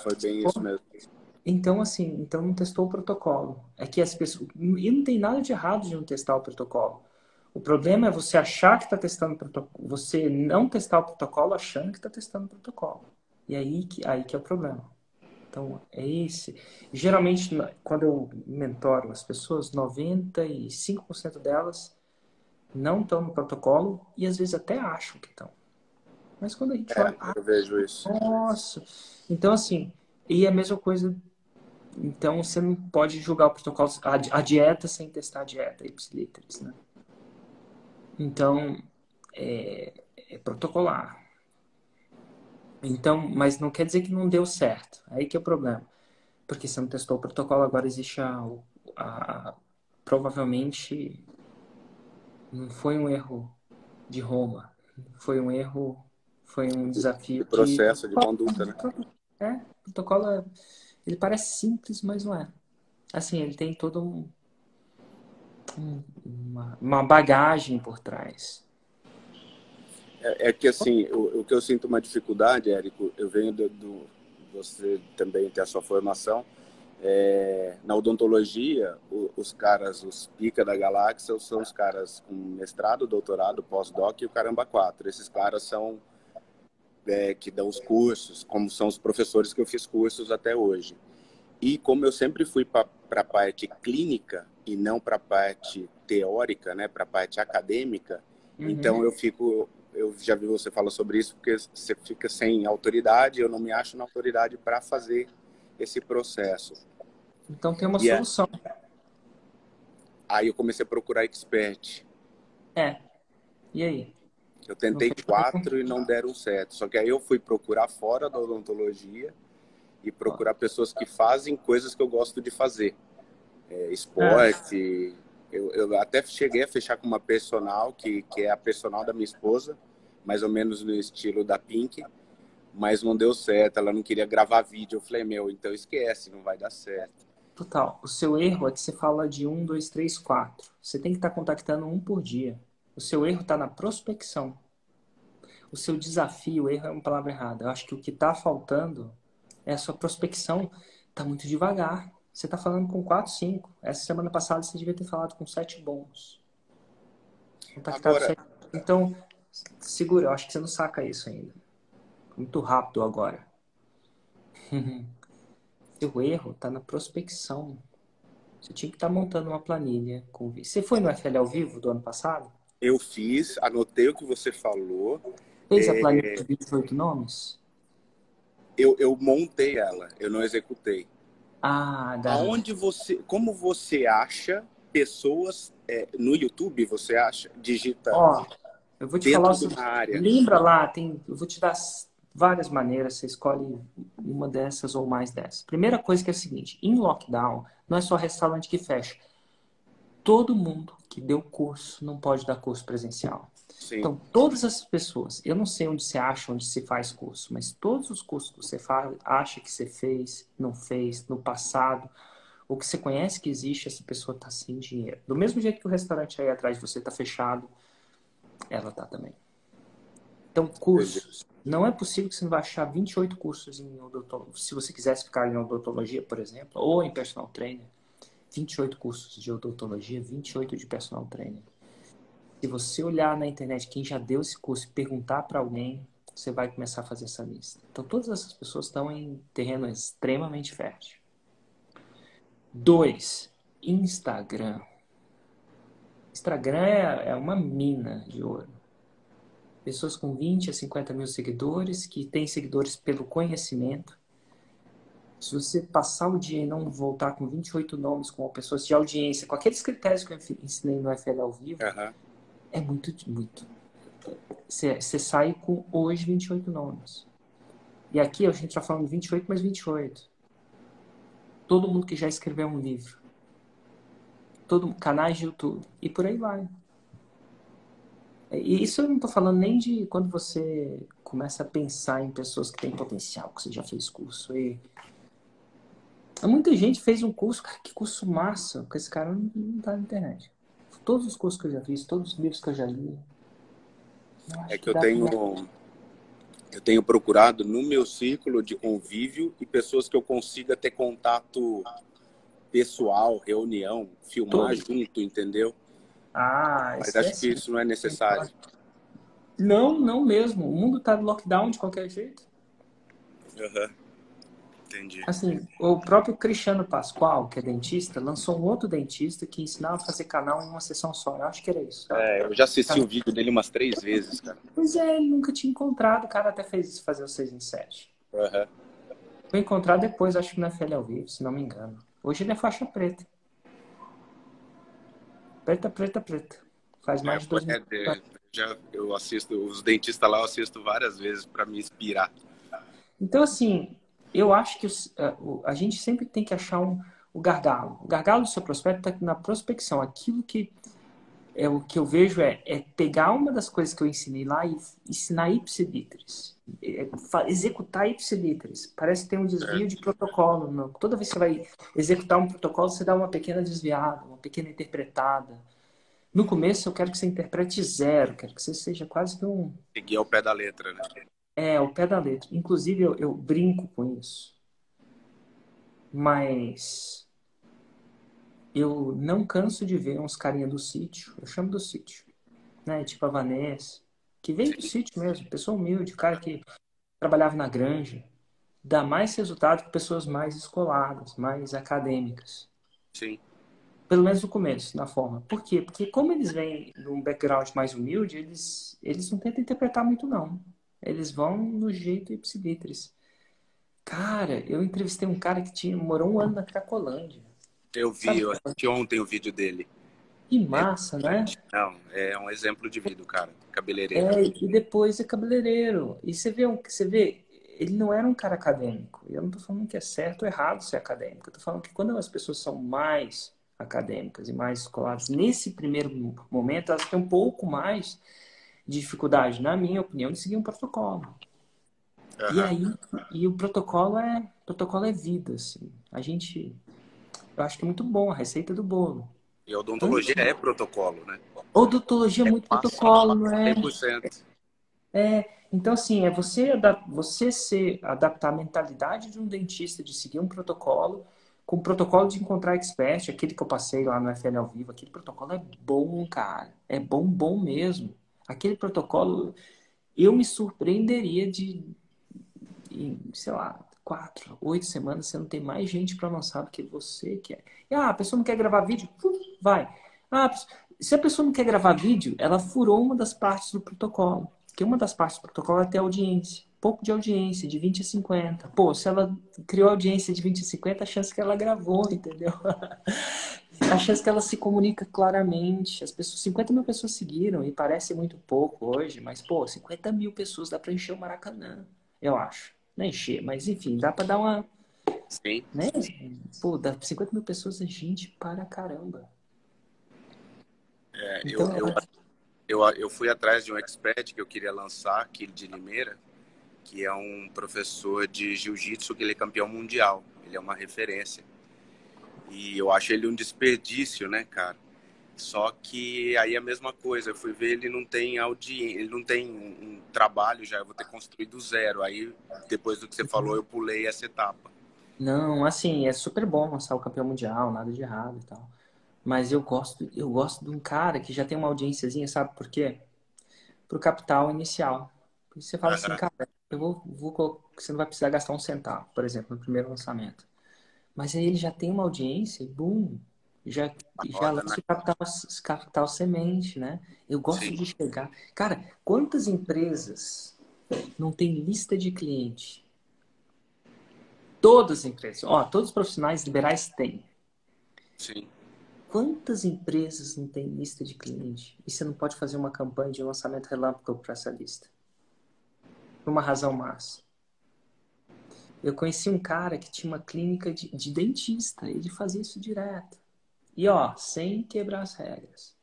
Foi bem isso mesmo. Então, assim, então não testou o protocolo. É que as pessoas... E não tem nada de errado de não testar o protocolo. O problema é você achar que está testando o protocolo, você não testar o protocolo achando que está testando o protocolo. E aí que é o problema. Então, é esse. Geralmente, quando eu mentoro as pessoas, 95% delas não estão no protocolo e às vezes até acham que estão. Mas quando a gente olha... Eu vejo isso. Nossa! Então, assim, e a mesma coisa... Então, você não pode julgar o protocolo, a dieta sem testar a dieta, ipsiliteris, né? Então, é protocolar. Então, mas não quer dizer que não deu certo. Aí que é o problema. Porque você não testou o protocolo, agora existe provavelmente não foi um erro de Roma. Foi um desafio de processo, de conduta, né? O protocolo, ele parece simples, mas não é. Assim, ele tem todo uma bagagem por trás. É que, assim, o que eu sinto uma dificuldade, Érico, eu venho você também tem a sua formação, na odontologia, os caras, os pica da galáxia, são os caras com mestrado, doutorado, pós-doc e o caramba 4. Esses caras são que dão os cursos, como são os professores que eu fiz cursos até hoje. E como eu sempre fui para a parte clínica e não para a parte teórica, né, para a parte acadêmica, então eu já vi você falar sobre isso, porque você fica sem autoridade, eu não me acho na autoridade para fazer esse processo. Então tem uma solução. Aí eu comecei a procurar expert. E aí? Eu tentei 4 e não deram certo. Só que aí eu fui procurar fora da odontologia e procurar pessoas que fazem coisas que eu gosto de fazer. Esporte. Eu até cheguei a fechar com uma personal, que é a personal da minha esposa, mais ou menos no estilo da Pink, mas não deu certo. Ela não queria gravar vídeo. Eu falei, então esquece, não vai dar certo. Total. O seu erro é que você fala de 1, 2, 3, 4. Você tem que estar contactando um por dia. O seu erro está na prospecção. O seu desafio, erro é uma palavra errada. Eu acho que o que está faltando é a sua prospecção. Está muito devagar. Você está falando com 4, 5. Essa semana passada você devia ter falado com 7 bons. Contactado Agora... 7. Então, segura. Eu acho que você não saca isso ainda. Muito rápido agora. Seu erro está na prospecção. Você tinha que estar montando uma planilha. Você foi no FL ao vivo do ano passado? Eu fiz, anotei o que você falou. Fez a planilha de 28 nomes? Eu montei ela, eu não executei. Como você acha pessoas no YouTube, você acha? Digita eu vou te falar de uma área. Lembra lá, eu vou te dar várias maneiras, você escolhe uma dessas ou mais dessas. Primeira coisa que é o seguinte, em lockdown, não é só restaurante que fecha. Todo mundo que deu curso não pode dar curso presencial. Sim. Então, todas as pessoas, eu não sei onde você acha, onde se faz curso, mas todos os cursos que você acha que você fez, não fez, no passado, ou que você conhece que existe, essa pessoa está sem dinheiro. Do mesmo jeito que o restaurante aí atrás de você está fechado, ela está também. Então, cursos. Não é possível que você não vai achar 28 cursos em odontologia. Se você quisesse ficar em odontologia, por exemplo, ou em personal trainer, 28 cursos de odontologia, 28 de personal trainer. Se você olhar na internet quem já deu esse curso e perguntar para alguém, você vai começar a fazer essa lista. Então, todas essas pessoas estão em terreno extremamente fértil. 2. Instagram. Instagram é uma mina de ouro. Pessoas com 20 a 50 mil seguidores, que têm seguidores pelo conhecimento. Se você passar o dia e não voltar com 28 nomes, com pessoas de audiência, com aqueles critérios que eu ensinei no FL ao vivo, é muito. Você sai com hoje 28 nomes. E aqui a gente está falando 28 mais 28. Todo mundo que já escreveu um livro. Canais de YouTube. E por aí vai. E isso eu não estou falando nem de quando você começa a pensar em pessoas que têm potencial, que você já fez curso. Muita gente fez um curso, cara, que curso massa, porque esse cara não tá na internet. Todos os cursos que eu já fiz, todos os livros que eu já li, eu É acho que que dá pra... eu tenho procurado no meu círculo de convívio e pessoas que eu consiga ter contato pessoal, reunião, filmar Todos. junto, entendeu? Ah, Mas acho que esquece. isso não é necessário. Não, não mesmo. O mundo tá de lockdown de qualquer jeito. Aham, entendi. Assim, o próprio Cristiano Pascoal, que é dentista, lançou um outro dentista que ensinava a fazer canal em uma sessão só. Eu acho que era isso. É, eu já assisti o vídeo dele umas 3 vezes, cara. Pois é, ele nunca tinha encontrado. O cara até fez isso, fazer o 6 em 7. Aham. Foi encontrar depois, acho que na FL ao vivo, se não me engano. Hoje ele é faixa preta. Preta, preta, preta. Faz mais de 2 mil. Eu assisto os dentistas lá, eu assisto várias vezes para me inspirar. Então, assim, eu acho que a gente sempre tem que achar o gargalo. O gargalo do seu prospecto está na prospecção. Aquilo que o que eu vejo é pegar uma das coisas que eu ensinei lá e ensinar ipsilíteres. Executar ipsilíteres. Parece que tem um desvio de protocolo. Não. Toda vez que você vai executar um protocolo, você dá uma pequena desviada, uma pequena interpretada. No começo, eu quero que você interprete zero. Quero que você seja quase que um... Seguir ao pé da letra, né? o pé da letra. Inclusive, eu brinco com isso. Mas eu não canso de ver uns carinha do sítio. Eu chamo do sítio. Né? Tipo a Vanessa. Que veio do sítio mesmo. Pessoa humilde. Cara que trabalhava na granja. Dá mais resultado que pessoas mais escoladas, mais acadêmicas. Sim. Pelo menos no começo, na forma. Por quê? Porque como eles vêm de um background mais humilde, eles não tentam interpretar muito, não. Eles vão no jeito ipsilíteres. Cara, eu entrevistei um cara que morou 1 ano na Cracolândia. Eu vi, eu assisti ontem o vídeo dele. Que massa, né? Não, é um exemplo de vida, cara. Cabeleireiro. E depois é cabeleireiro. E você vê, ele não era um cara acadêmico. Eu não tô falando que é certo ou errado ser acadêmico. Eu tô falando que quando as pessoas são mais acadêmicas e mais escolares, nesse primeiro momento, elas têm um pouco mais de dificuldade, na minha opinião, de seguir um protocolo. E aí, o protocolo é vida, assim. Eu acho que é muito bom a receita do bolo. E a odontologia é protocolo, né? Odontologia é muito protocolo, não é? 100%. Então, assim, você adaptar a mentalidade de um dentista de seguir um protocolo com o protocolo de encontrar expert, aquele que eu passei lá no FL ao vivo. Aquele protocolo é bom, cara. É bom, bom mesmo. Aquele protocolo, eu me surpreenderia em, sei lá, 4, 8 semanas, você não tem mais gente para lançar do que você quer. E, a pessoa não quer gravar vídeo? Vai. Se a pessoa não quer gravar vídeo, ela furou uma das partes do protocolo. Porque uma das partes do protocolo é ter audiência. Pouco de audiência, de 20 a 50. Pô, se ela criou audiência de 20 a 50, a chance que ela gravou, entendeu? A chance que ela se comunica claramente. 50 mil pessoas seguiram, e parece muito pouco hoje, mas, pô, 50 mil pessoas dá pra encher o Maracanã, eu acho. Não encher, mas enfim, dá pra dar uma... Sim. Né? Pô, dá 50 mil pessoas é gente para caramba. Então, eu fui atrás de um expert que eu queria lançar aqui de Limeira, que é um professor de jiu-jitsu, que ele é campeão mundial. Ele é uma referência. E eu acho ele um desperdício, né, cara? Só que aí é a mesma coisa. Eu fui ver, ele não tem audiência, ele não tem um trabalho já. Eu vou ter que construir do zero. Aí, depois do que você falou, eu pulei essa etapa. Não, assim, é super bom lançar o campeão mundial, nada de errado e tal. Mas eu gosto de um cara que já tem uma audiênciazinha, sabe por quê? Pro capital inicial. Porque você fala assim, cara, você não vai precisar gastar um centavo, por exemplo, no primeiro lançamento. Mas aí ele já tem uma audiência e boom, já lança o capital semente, né? Eu gosto de chegar. Cara, quantas empresas não tem lista de cliente? Todas as empresas, todos os profissionais liberais têm. Sim. Quantas empresas não tem lista de cliente? E você não pode fazer uma campanha de lançamento relâmpago para essa lista? Por uma razão massa. Eu conheci um cara que tinha uma clínica de dentista. Ele fazia isso direto. E sem quebrar as regras.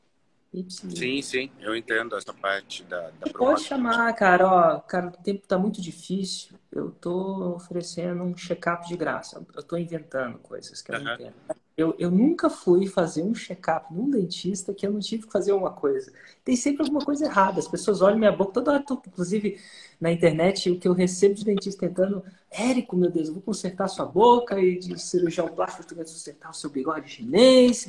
Ipsiliter. Sim, eu entendo essa parte da Pode promoção. chamar, cara, ó, cara, o tempo tá muito difícil. Eu tô oferecendo um check-up de graça. Eu tô inventando coisas que eu não quero. Eu nunca fui fazer um check-up num dentista que eu não tive que fazer uma coisa. Tem sempre alguma coisa errada. As pessoas olham minha boca toda hora, inclusive na internet, o que eu recebo de dentista tentando, Érico, meu Deus, eu vou consertar sua boca, e de cirurgião plástico, tu vai consertar o seu bigode chinês.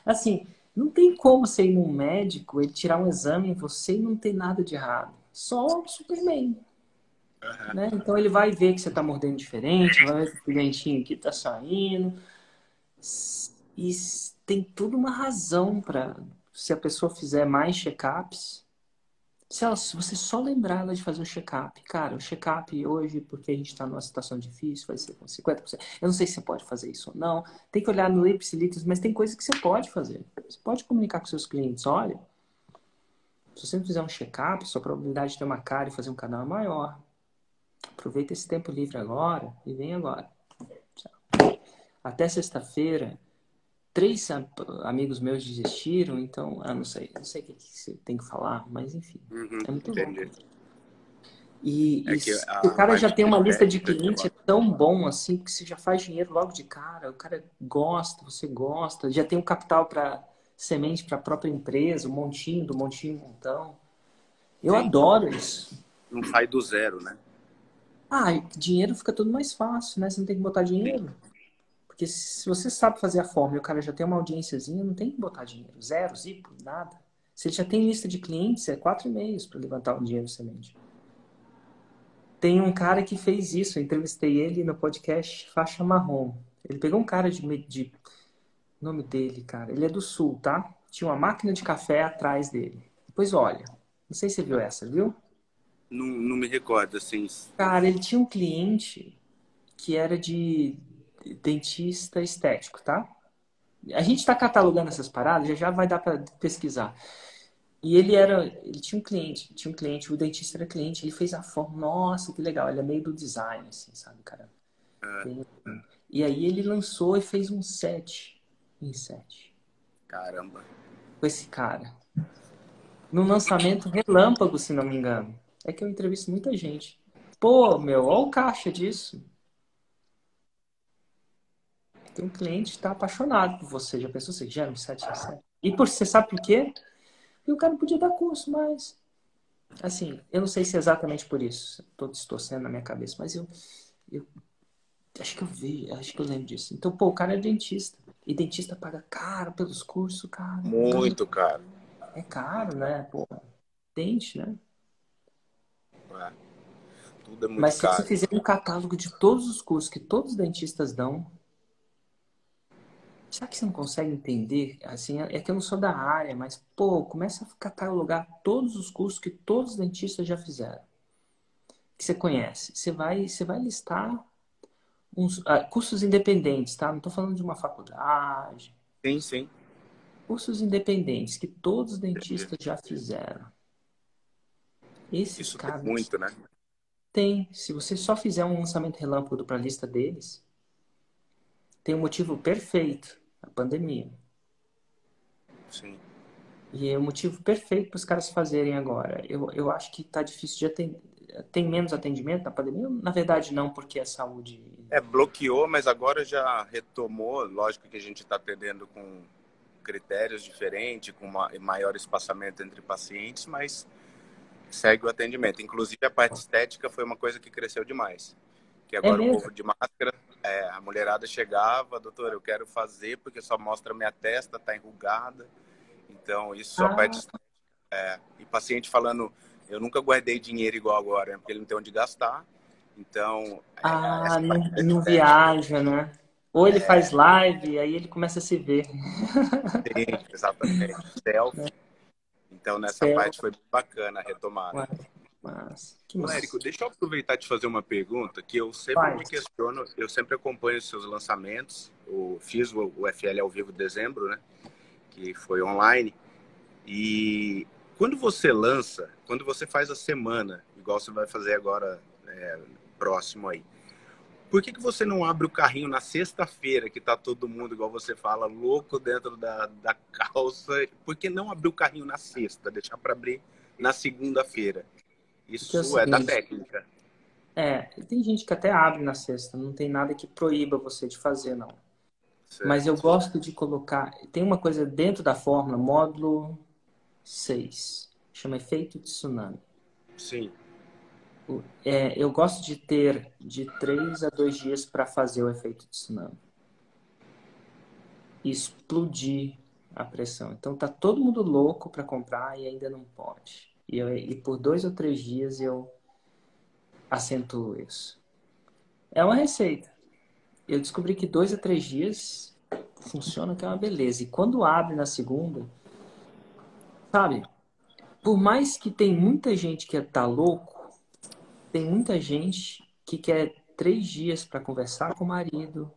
Assim, não tem como você ir num médico, ele tirar um exame em você e não ter nada de errado. Só o Superman. Né? Então ele vai ver que você está mordendo diferente, vai ver que o pimentinho aqui está saindo. E tem tudo uma razão para, se a pessoa fizer mais check-ups, se você só lembrar ela de fazer o check-up. Cara, o check-up hoje, porque a gente está numa situação difícil, vai ser com 50%. Eu não sei se você pode fazer isso ou não. Tem que olhar no Ipsiliters, mas tem coisas que você pode fazer. Você pode comunicar com seus clientes. Olha, se você não fizer um check-up, sua probabilidade de ter uma cárie e fazer um canal é maior. Aproveita esse tempo livre agora e vem agora. Até sexta-feira, 3 amigos meus desistiram, então, não sei o que você tem que falar, mas enfim, é muito Entendi. louco. E que o cara já tem uma lista de estética, cliente tão bom assim, que você já faz dinheiro logo de cara, o cara gosta, você gosta, já tem um capital para semente para a própria empresa, um montinho do montinho montão. Eu adoro isso. Não sai do zero, né? Dinheiro fica tudo mais fácil, né? Você não tem que botar dinheiro. Porque se você sabe fazer a forma e o cara já tem uma audiênciazinha, não tem que botar dinheiro. Zero, zipo, nada. Se ele já tem lista de clientes, é 4 e-mails para levantar um dinheiro semente. Tem um cara que fez isso, eu entrevistei ele no podcast Faixa Marrom. Ele pegou um cara de nome dele, cara. Ele é do Sul, tá? Tinha uma máquina de café atrás dele. Depois olha. Não sei se você viu essa, viu? Não me recordo, assim. Cara, ele tinha um cliente que era de dentista estético, tá? A gente está catalogando essas paradas, já vai dar para pesquisar. E ele tinha um cliente, o dentista era cliente, ele fez a forma, nossa, que legal, ele é meio do design, assim, sabe, cara? E aí ele lançou e fez um set em 7. Caramba. Com esse cara. Num lançamento relâmpago, se não me engano. É que eu entrevisto muita gente. Pô, meu, olha o caixa disso. Tem um cliente que está apaixonado por você. Já pensou, você gera um 7 em 7? E você sabe por quê? Porque o cara não podia dar curso mais. Assim, eu não sei se é exatamente por isso. Estou distorcendo na minha cabeça, mas eu acho que acho que eu lembro disso. Então, pô, o cara é dentista. E dentista paga caro pelos cursos, cara. Muito caro. É caro, né? Pô, dente, né? Tudo é muito Mas se caro. você fizer um catálogo de todos os cursos que todos os dentistas dão, será que você não consegue entender? Assim, é que eu não sou da área, mas, pô, começa a catalogar todos os cursos que todos os dentistas já fizeram. Que você conhece. Você vai listar cursos independentes, tá? Não estou falando de uma faculdade. Sim. Cursos independentes que todos os dentistas já fizeram. Esses caras... Tem muito, né? Tem. Se você só fizer um lançamento relâmpago para a lista deles, tem um motivo perfeito. A pandemia. Sim. E é o motivo perfeito para os caras fazerem agora. Eu acho que tá difícil de atender. Tem menos atendimento na pandemia? Na verdade, não, porque a saúde... Bloqueou, mas agora já retomou. Lógico que a gente está atendendo com critérios diferentes, com maior espaçamento entre pacientes, mas segue o atendimento. Inclusive, a parte estética foi uma coisa que cresceu demais. Que agora o povo de máscara, a mulherada chegava, doutor, eu quero fazer porque só mostra minha testa, tá enrugada. Então, isso só parte estética. E paciente falando, eu nunca guardei dinheiro igual agora, porque ele não tem onde gastar. Então... não viaja, né? Ou ele faz live, aí ele começa a se ver. Sim, exatamente. Selfie. Então, nessa parte foi bacana a retomada. Mas, Érico, deixa eu aproveitar e te fazer uma pergunta que eu sempre me questiono, eu sempre acompanho os seus lançamentos. Eu fiz o FL ao vivo em dezembro, né? Que foi online. E quando você lança, quando você faz a semana, igual você vai fazer agora próximo aí, Por que você não abre o carrinho na sexta-feira, que tá todo mundo, igual você fala, louco dentro da calça? Por que não abrir o carrinho na sexta? Deixar para abrir na segunda-feira? Isso é da técnica. Tem gente que até abre na sexta, não tem nada que proíba você de fazer, não. Certo. Mas eu gosto de colocar... Tem uma coisa dentro da fórmula, módulo 6, chama efeito tsunami. Sim. Eu gosto de ter de 3 a 2 dias para fazer o efeito tsunami. Explodir a pressão. Então tá todo mundo louco para comprar e ainda não pode. E por 2 ou 3 dias eu acentuo isso. É uma receita. Eu descobri que 2 a 3 dias funciona, que é uma beleza. E quando abre na segunda, sabe? Por mais que tem muita gente que tá louco, tem muita gente que quer 3 dias para conversar com o marido.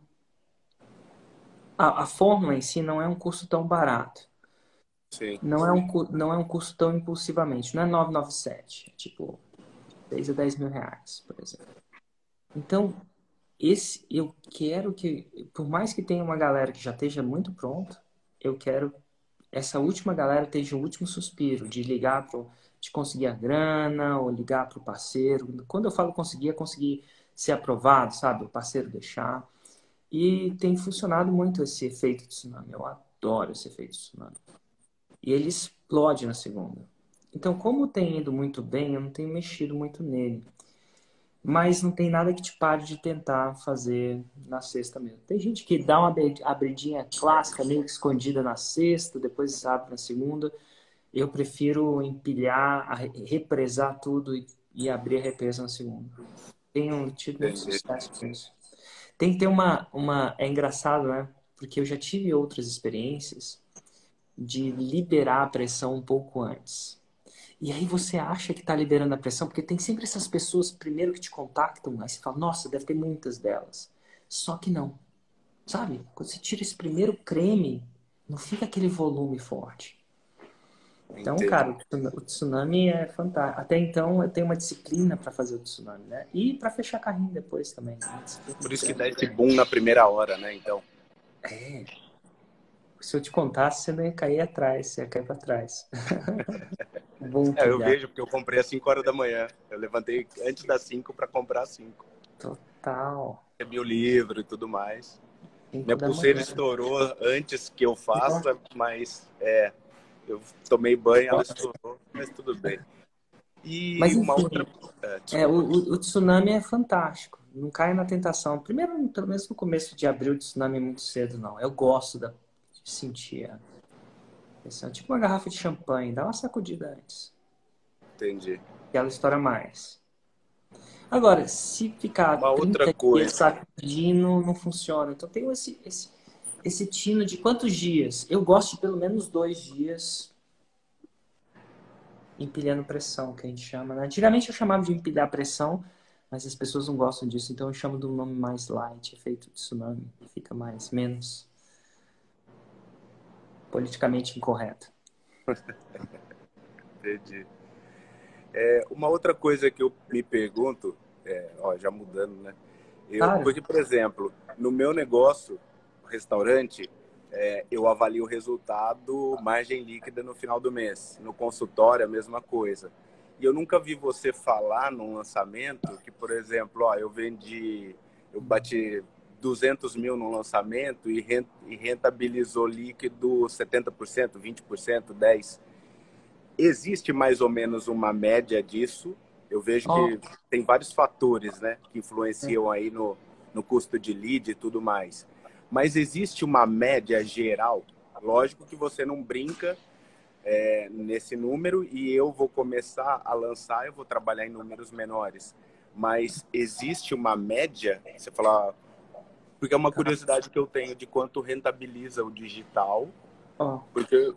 A fórmula em si não é um curso tão barato. Sim. Não é um curso tão impulsivamente. Não é 997. É tipo 6 a 10 mil reais, por exemplo. Então, eu quero que, por mais que tenha uma galera que já esteja muito pronta, eu quero essa última galera esteja o último suspiro de ligar de conseguir a grana ou ligar para o parceiro. Quando eu falo conseguir, é conseguir ser aprovado, sabe? O parceiro deixar. E tem funcionado muito esse efeito tsunami. Eu adoro esse efeito tsunami. E ele explode na segunda. Então, como tem ido muito bem, eu não tenho mexido muito nele. Mas não tem nada que te pare de tentar fazer na sexta mesmo. Tem gente que dá uma abridinha clássica, meio que escondida na sexta, depois abre na segunda. Eu prefiro empilhar, represar tudo e abrir a represa na segunda. Tenho tido muito sucesso com isso. Tem que ter É engraçado, né? Porque eu já tive outras experiências de liberar a pressão um pouco antes. E aí você acha que está liberando a pressão, porque tem sempre essas pessoas primeiro que te contactam, aí você fala, nossa, deve ter muitas delas. Só que não. Sabe? Quando você tira esse primeiro creme, não fica aquele volume forte. Então, Entendi. cara, o tsunami é fantástico. Até então, eu tenho uma disciplina para fazer o tsunami, né? E para fechar carrinho depois também. Né? Por isso que dá esse boom na primeira hora, né? Então. Se eu te contasse, você não ia cair atrás, você ia cair para trás. Eu vejo, porque eu comprei às 5 horas da manhã. Eu levantei antes das 5 para comprar às 5. Total. Recebi o livro e tudo mais. Minha pulseira estourou antes que eu faça, mas eu tomei banho, ela estourou, mas tudo bem. E mas, enfim, uma outra... o tsunami é fantástico. Não cai na tentação. Primeiro, pelo menos no começo de abril, o tsunami é muito cedo, não. Eu gosto de sentir a pressão. Tipo uma garrafa de champanhe. Dá uma sacudida antes. Entendi. Que ela estoura mais. Agora, se ficar uma 30 outra coisa dias sacudindo, não funciona. Então tem esse tino de quantos dias? Eu gosto de pelo menos 2 dias empilhando pressão, que a gente chama, né? Antigamente eu chamava de empilhar pressão, mas as pessoas não gostam disso, então eu chamo de um nome mais light, efeito tsunami, fica menos politicamente incorreto. Entendi. Uma outra coisa que eu me pergunto, já mudando, né? Porque, por exemplo, no meu negócio, restaurante, eu avalio o resultado, margem líquida no final do mês. No consultório, a mesma coisa. E eu nunca vi você falar num lançamento que, por exemplo, eu bati 200 mil no lançamento e rentabilizou líquido 70%, 20%, 10%. Existe mais ou menos uma média disso? Eu vejo que tem vários fatores, né, que influenciam aí no custo de lead e tudo mais. Mas existe uma média geral? Lógico que você não brinca nesse número e eu vou começar a lançar, eu vou trabalhar em números menores. Mas existe uma média? Você fala... Porque é uma curiosidade que eu tenho de quanto rentabiliza o digital. Porque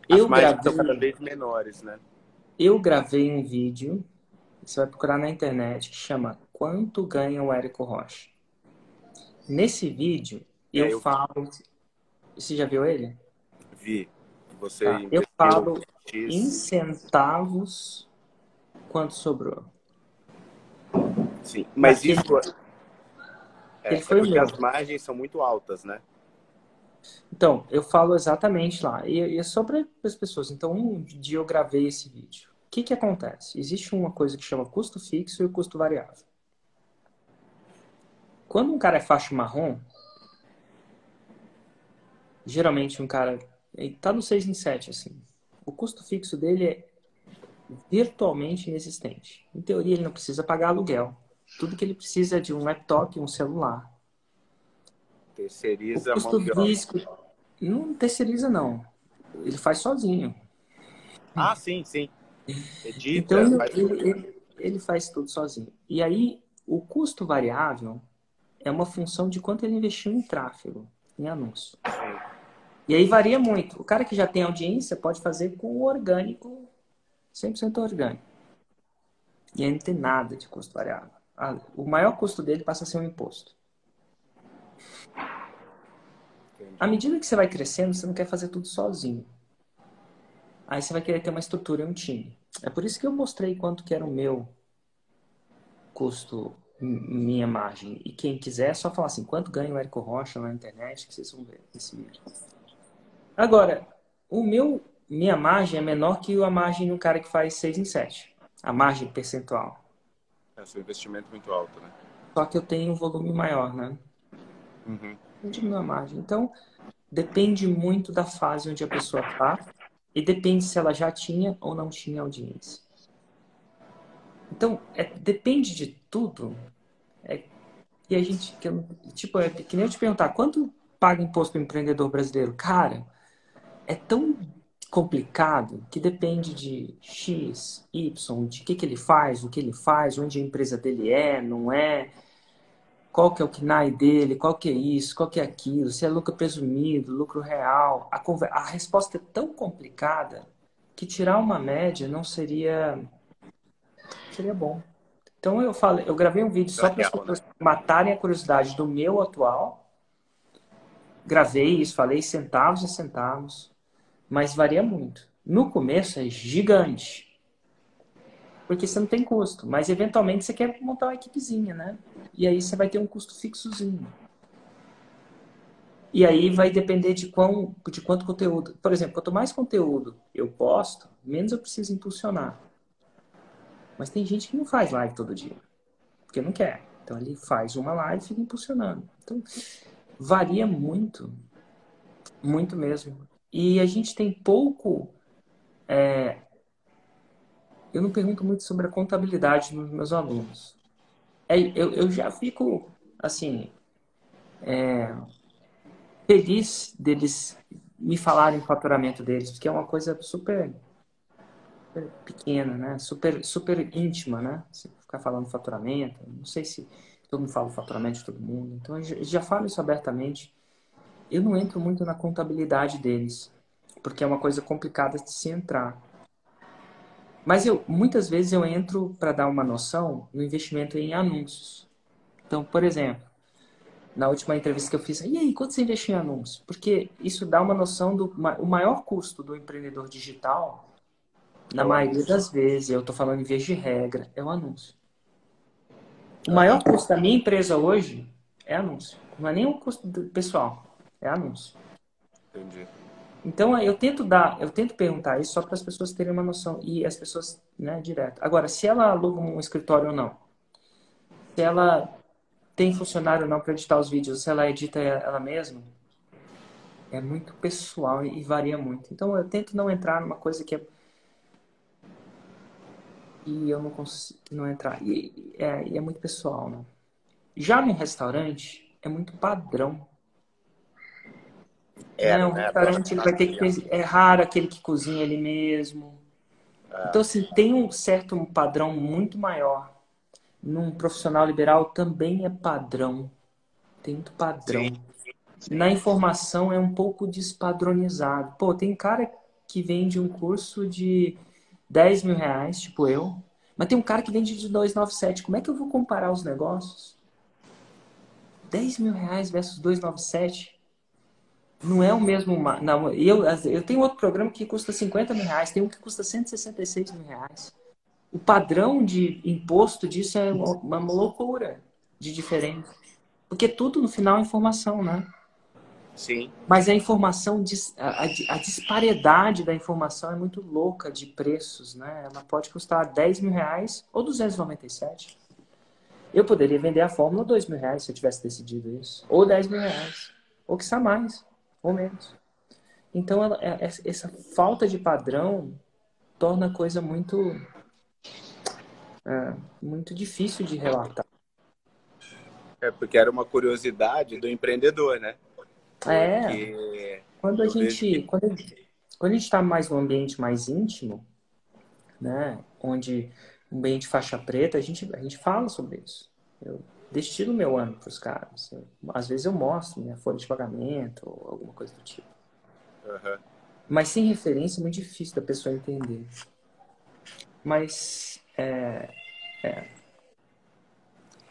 as margens são cada vez menores, né? Eu gravei um vídeo, você vai procurar na internet, que chama Quanto Ganha o Érico Rocha. Nesse vídeo, eu falo... Você já viu ele? Vi. Eu falo em centavos quanto sobrou. Sim, mas isso... Ele foi o porque meu. as margens são muito altas, né? Então, eu falo exatamente lá. E é só para as pessoas. Então, um dia eu gravei esse vídeo. O que que acontece? Existe uma coisa que chama custo fixo e custo variável. Quando um cara é faixa marrom, geralmente um cara está no 6 em 7, assim. O custo fixo dele é virtualmente inexistente. Em teoria, ele não precisa pagar aluguel. Tudo que ele precisa é de um laptop e um celular. O Terceiriza a mão custo de obra. físico não terceiriza, não. Ele faz sozinho. Ah, sim, sim. Então, Edita, faz tudo. ele faz tudo sozinho. E aí, o custo variável é uma função de quanto ele investiu em tráfego, em anúncio. E aí varia muito. O cara que já tem audiência pode fazer com o orgânico, 100% orgânico. E aí não tem nada de custo variável. O maior custo dele passa a ser um imposto. À medida que você vai crescendo, você não quer fazer tudo sozinho. Aí você vai querer ter uma estrutura e um time. É por isso que eu mostrei quanto que era o meu custo, minha margem. E quem quiser é só falar assim, quanto ganha o Érico Rocha na internet, que vocês vão ver esse vídeo. Agora, minha margem é menor que a margem de um cara que faz 6 em 7. A margem percentual. É seu investimento muito alto, né? Só que eu tenho um volume maior, né? Uhum. Eu diminuo a margem. Então, depende muito da fase onde a pessoa está e depende se ela já tinha ou não tinha audiência. Então, depende de tudo. E a gente, tipo, é que nem eu te perguntar, quanto paga imposto o empreendedor brasileiro? Cara, é tão complicado que depende de X, Y, de que ele faz, o que ele faz, onde a empresa dele é, não é, qual que é o KNAI dele, qual que é isso, qual que é aquilo, se é lucro presumido, lucro real. A resposta é tão complicada que tirar uma média não seria bom. Então eu gravei um vídeo só para as pessoas matarem a curiosidade do meu atual. Gravei isso, falei centavos e centavos, mas varia muito. No começo é gigante, porque você não tem custo, mas eventualmente você quer montar uma equipezinha, né? E aí você vai ter um custo fixozinho. E aí vai depender de quanto conteúdo. Por exemplo, quanto mais conteúdo eu posto, menos eu preciso impulsionar. Mas tem gente que não faz live todo dia, porque não quer. Então ele faz uma live e fica impulsionando. Então varia muito, muito mesmo. E a gente tem pouco... Eu não pergunto muito sobre a contabilidade dos meus alunos. Eu já fico, assim, feliz deles me falarem o faturamento deles, porque é uma coisa super, super pequena, né? Super, super íntima, né? Se ficar falando faturamento, não sei se todo mundo fala o faturamento de todo mundo. Então, eu já falo isso abertamente. Eu não entro muito na contabilidade deles, porque é uma coisa complicada de se entrar. Mas muitas vezes eu entro para dar uma noção no investimento em anúncios. Então, por exemplo, na última entrevista que eu fiz, e aí, quanto você investiu em anúncios? Porque isso dá uma noção o maior custo do empreendedor digital, na maioria das vezes, eu estou falando em vez de regra, é o anúncio. O maior custo da minha empresa hoje é anúncio. Não é nem o custo do pessoal, é anúncio. Entendi. Então, eu tento perguntar isso só para as pessoas terem uma noção. E as pessoas, né, direto. Agora, se ela aluga um escritório ou não, se ela tem funcionário ou não para editar os vídeos, se ela edita ela mesma, é muito pessoal e varia muito. Então, eu tento não entrar numa coisa que e eu não consigo não entrar. E é muito pessoal, né? Já num restaurante, é muito padrão. Era, Um né? restaurante ele vai ter que ter, é raro aquele que cozinha ele mesmo. Então, assim, tem um certo padrão muito maior. Num profissional liberal também é padrão. Tem muito padrão. Sim. Na informação é um pouco despadronizado. Pô, tem cara que vende um curso de 10 mil reais, tipo eu. Mas tem um cara que vende de 297. Como é que eu vou comparar os negócios? 10 mil reais versus 297. Não é o mesmo... Não, eu tenho outro programa que custa 50 mil reais. Tem um que custa 166 mil reais. O padrão de imposto disso é uma loucura de diferente. Porque tudo no final é informação, né? Sim. Mas a informação, a disparidade da informação é muito louca de preços, né? Ela pode custar R$10.000 ou 297. Eu poderia vender a fórmula R$2.000 se eu tivesse decidido isso. Ou R$10.000. Ou quiçá mais, ou menos. Então, essa falta de padrão torna a coisa muito difícil de relatar. Porque era uma curiosidade do empreendedor, né? Porque quando a gente está mais num ambiente mais íntimo, né, onde um ambiente faixa preta, a gente fala sobre isso. Eu destilo meu ano para os caras. Às vezes eu mostro minha folha de pagamento ou alguma coisa do tipo. Uhum. Mas sem referência é muito difícil da pessoa entender. Mas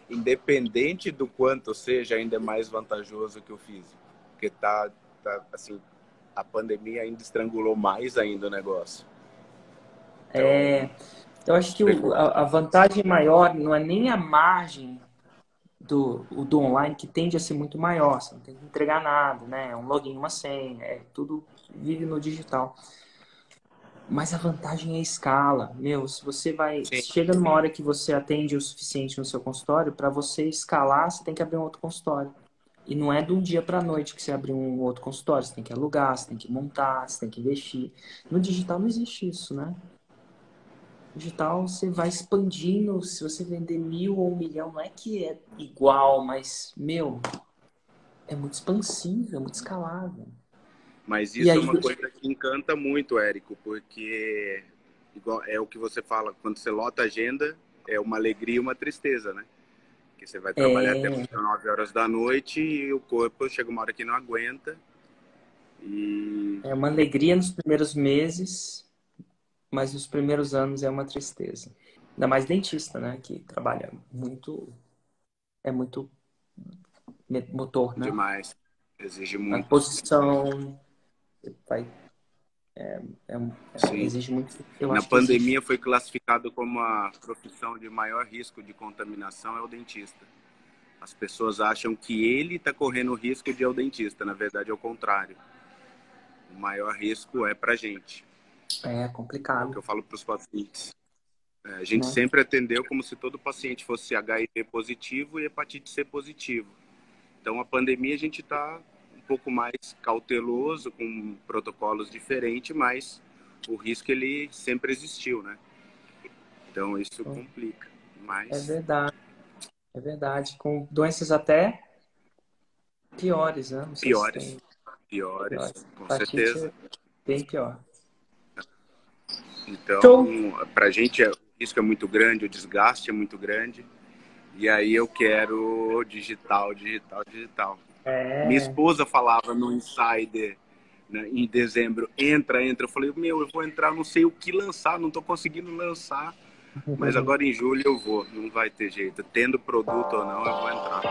Independente do quanto seja, ainda é mais vantajoso que o físico. Porque tá assim, a pandemia ainda estrangulou mais ainda o negócio. Então, eu acho que a vantagem maior não é nem a margem do online, que tende a ser muito maior. Você não tem que entregar nada, né? É um login, uma senha, tudo vive no digital. Mas a vantagem é a escala. Se você chega numa hora que você atende o suficiente no seu consultório, para você escalar, você tem que abrir um outro consultório. E não é de um dia para a noite que você abre um outro consultório. Você tem que alugar, você tem que montar, você tem que investir. No digital não existe isso, né? No digital você vai expandindo. Se você vender 1.000 ou 1 milhão, não é que é igual, mas, é muito expansível, é muito escalável. Mas isso é uma coisa que encanta muito, Érico, porque igual é o que você fala, quando você lota a agenda, é uma alegria e uma tristeza, né? Que você vai trabalhar até 9 horas da noite e o corpo chega uma hora que não aguenta. É uma alegria nos primeiros meses, mas nos primeiros anos é uma tristeza. Ainda mais dentista, né? Que trabalha muito... É muito motor, né? Demais. Exige muito. A posição... exige muito. Na pandemia foi classificado como a profissão de maior risco de contaminação é o dentista. As pessoas acham que ele está correndo o risco de ir ao dentista. Na verdade, é o contrário. O maior risco é para a gente. É complicado. É o que eu falo para os pacientes. A gente sempre atendeu como se todo paciente fosse HIV positivo e hepatite C positivo. Então, a pandemia a gente está um pouco mais cauteloso, com protocolos diferentes, mas o risco ele sempre existiu, né? Então, isso complica. Mas... É verdade. Com doenças até piores, né? Não sei piores, com certeza. Bem pior. Então, para a gente, o risco é muito grande, o desgaste é muito grande. E aí eu quero digital. Minha esposa falava no Insider, né, em dezembro, entra. Eu falei, eu vou entrar, não sei o que lançar, não estou conseguindo lançar. Mas agora em julho eu vou, não vai ter jeito. Tendo produto ou não, eu vou entrar.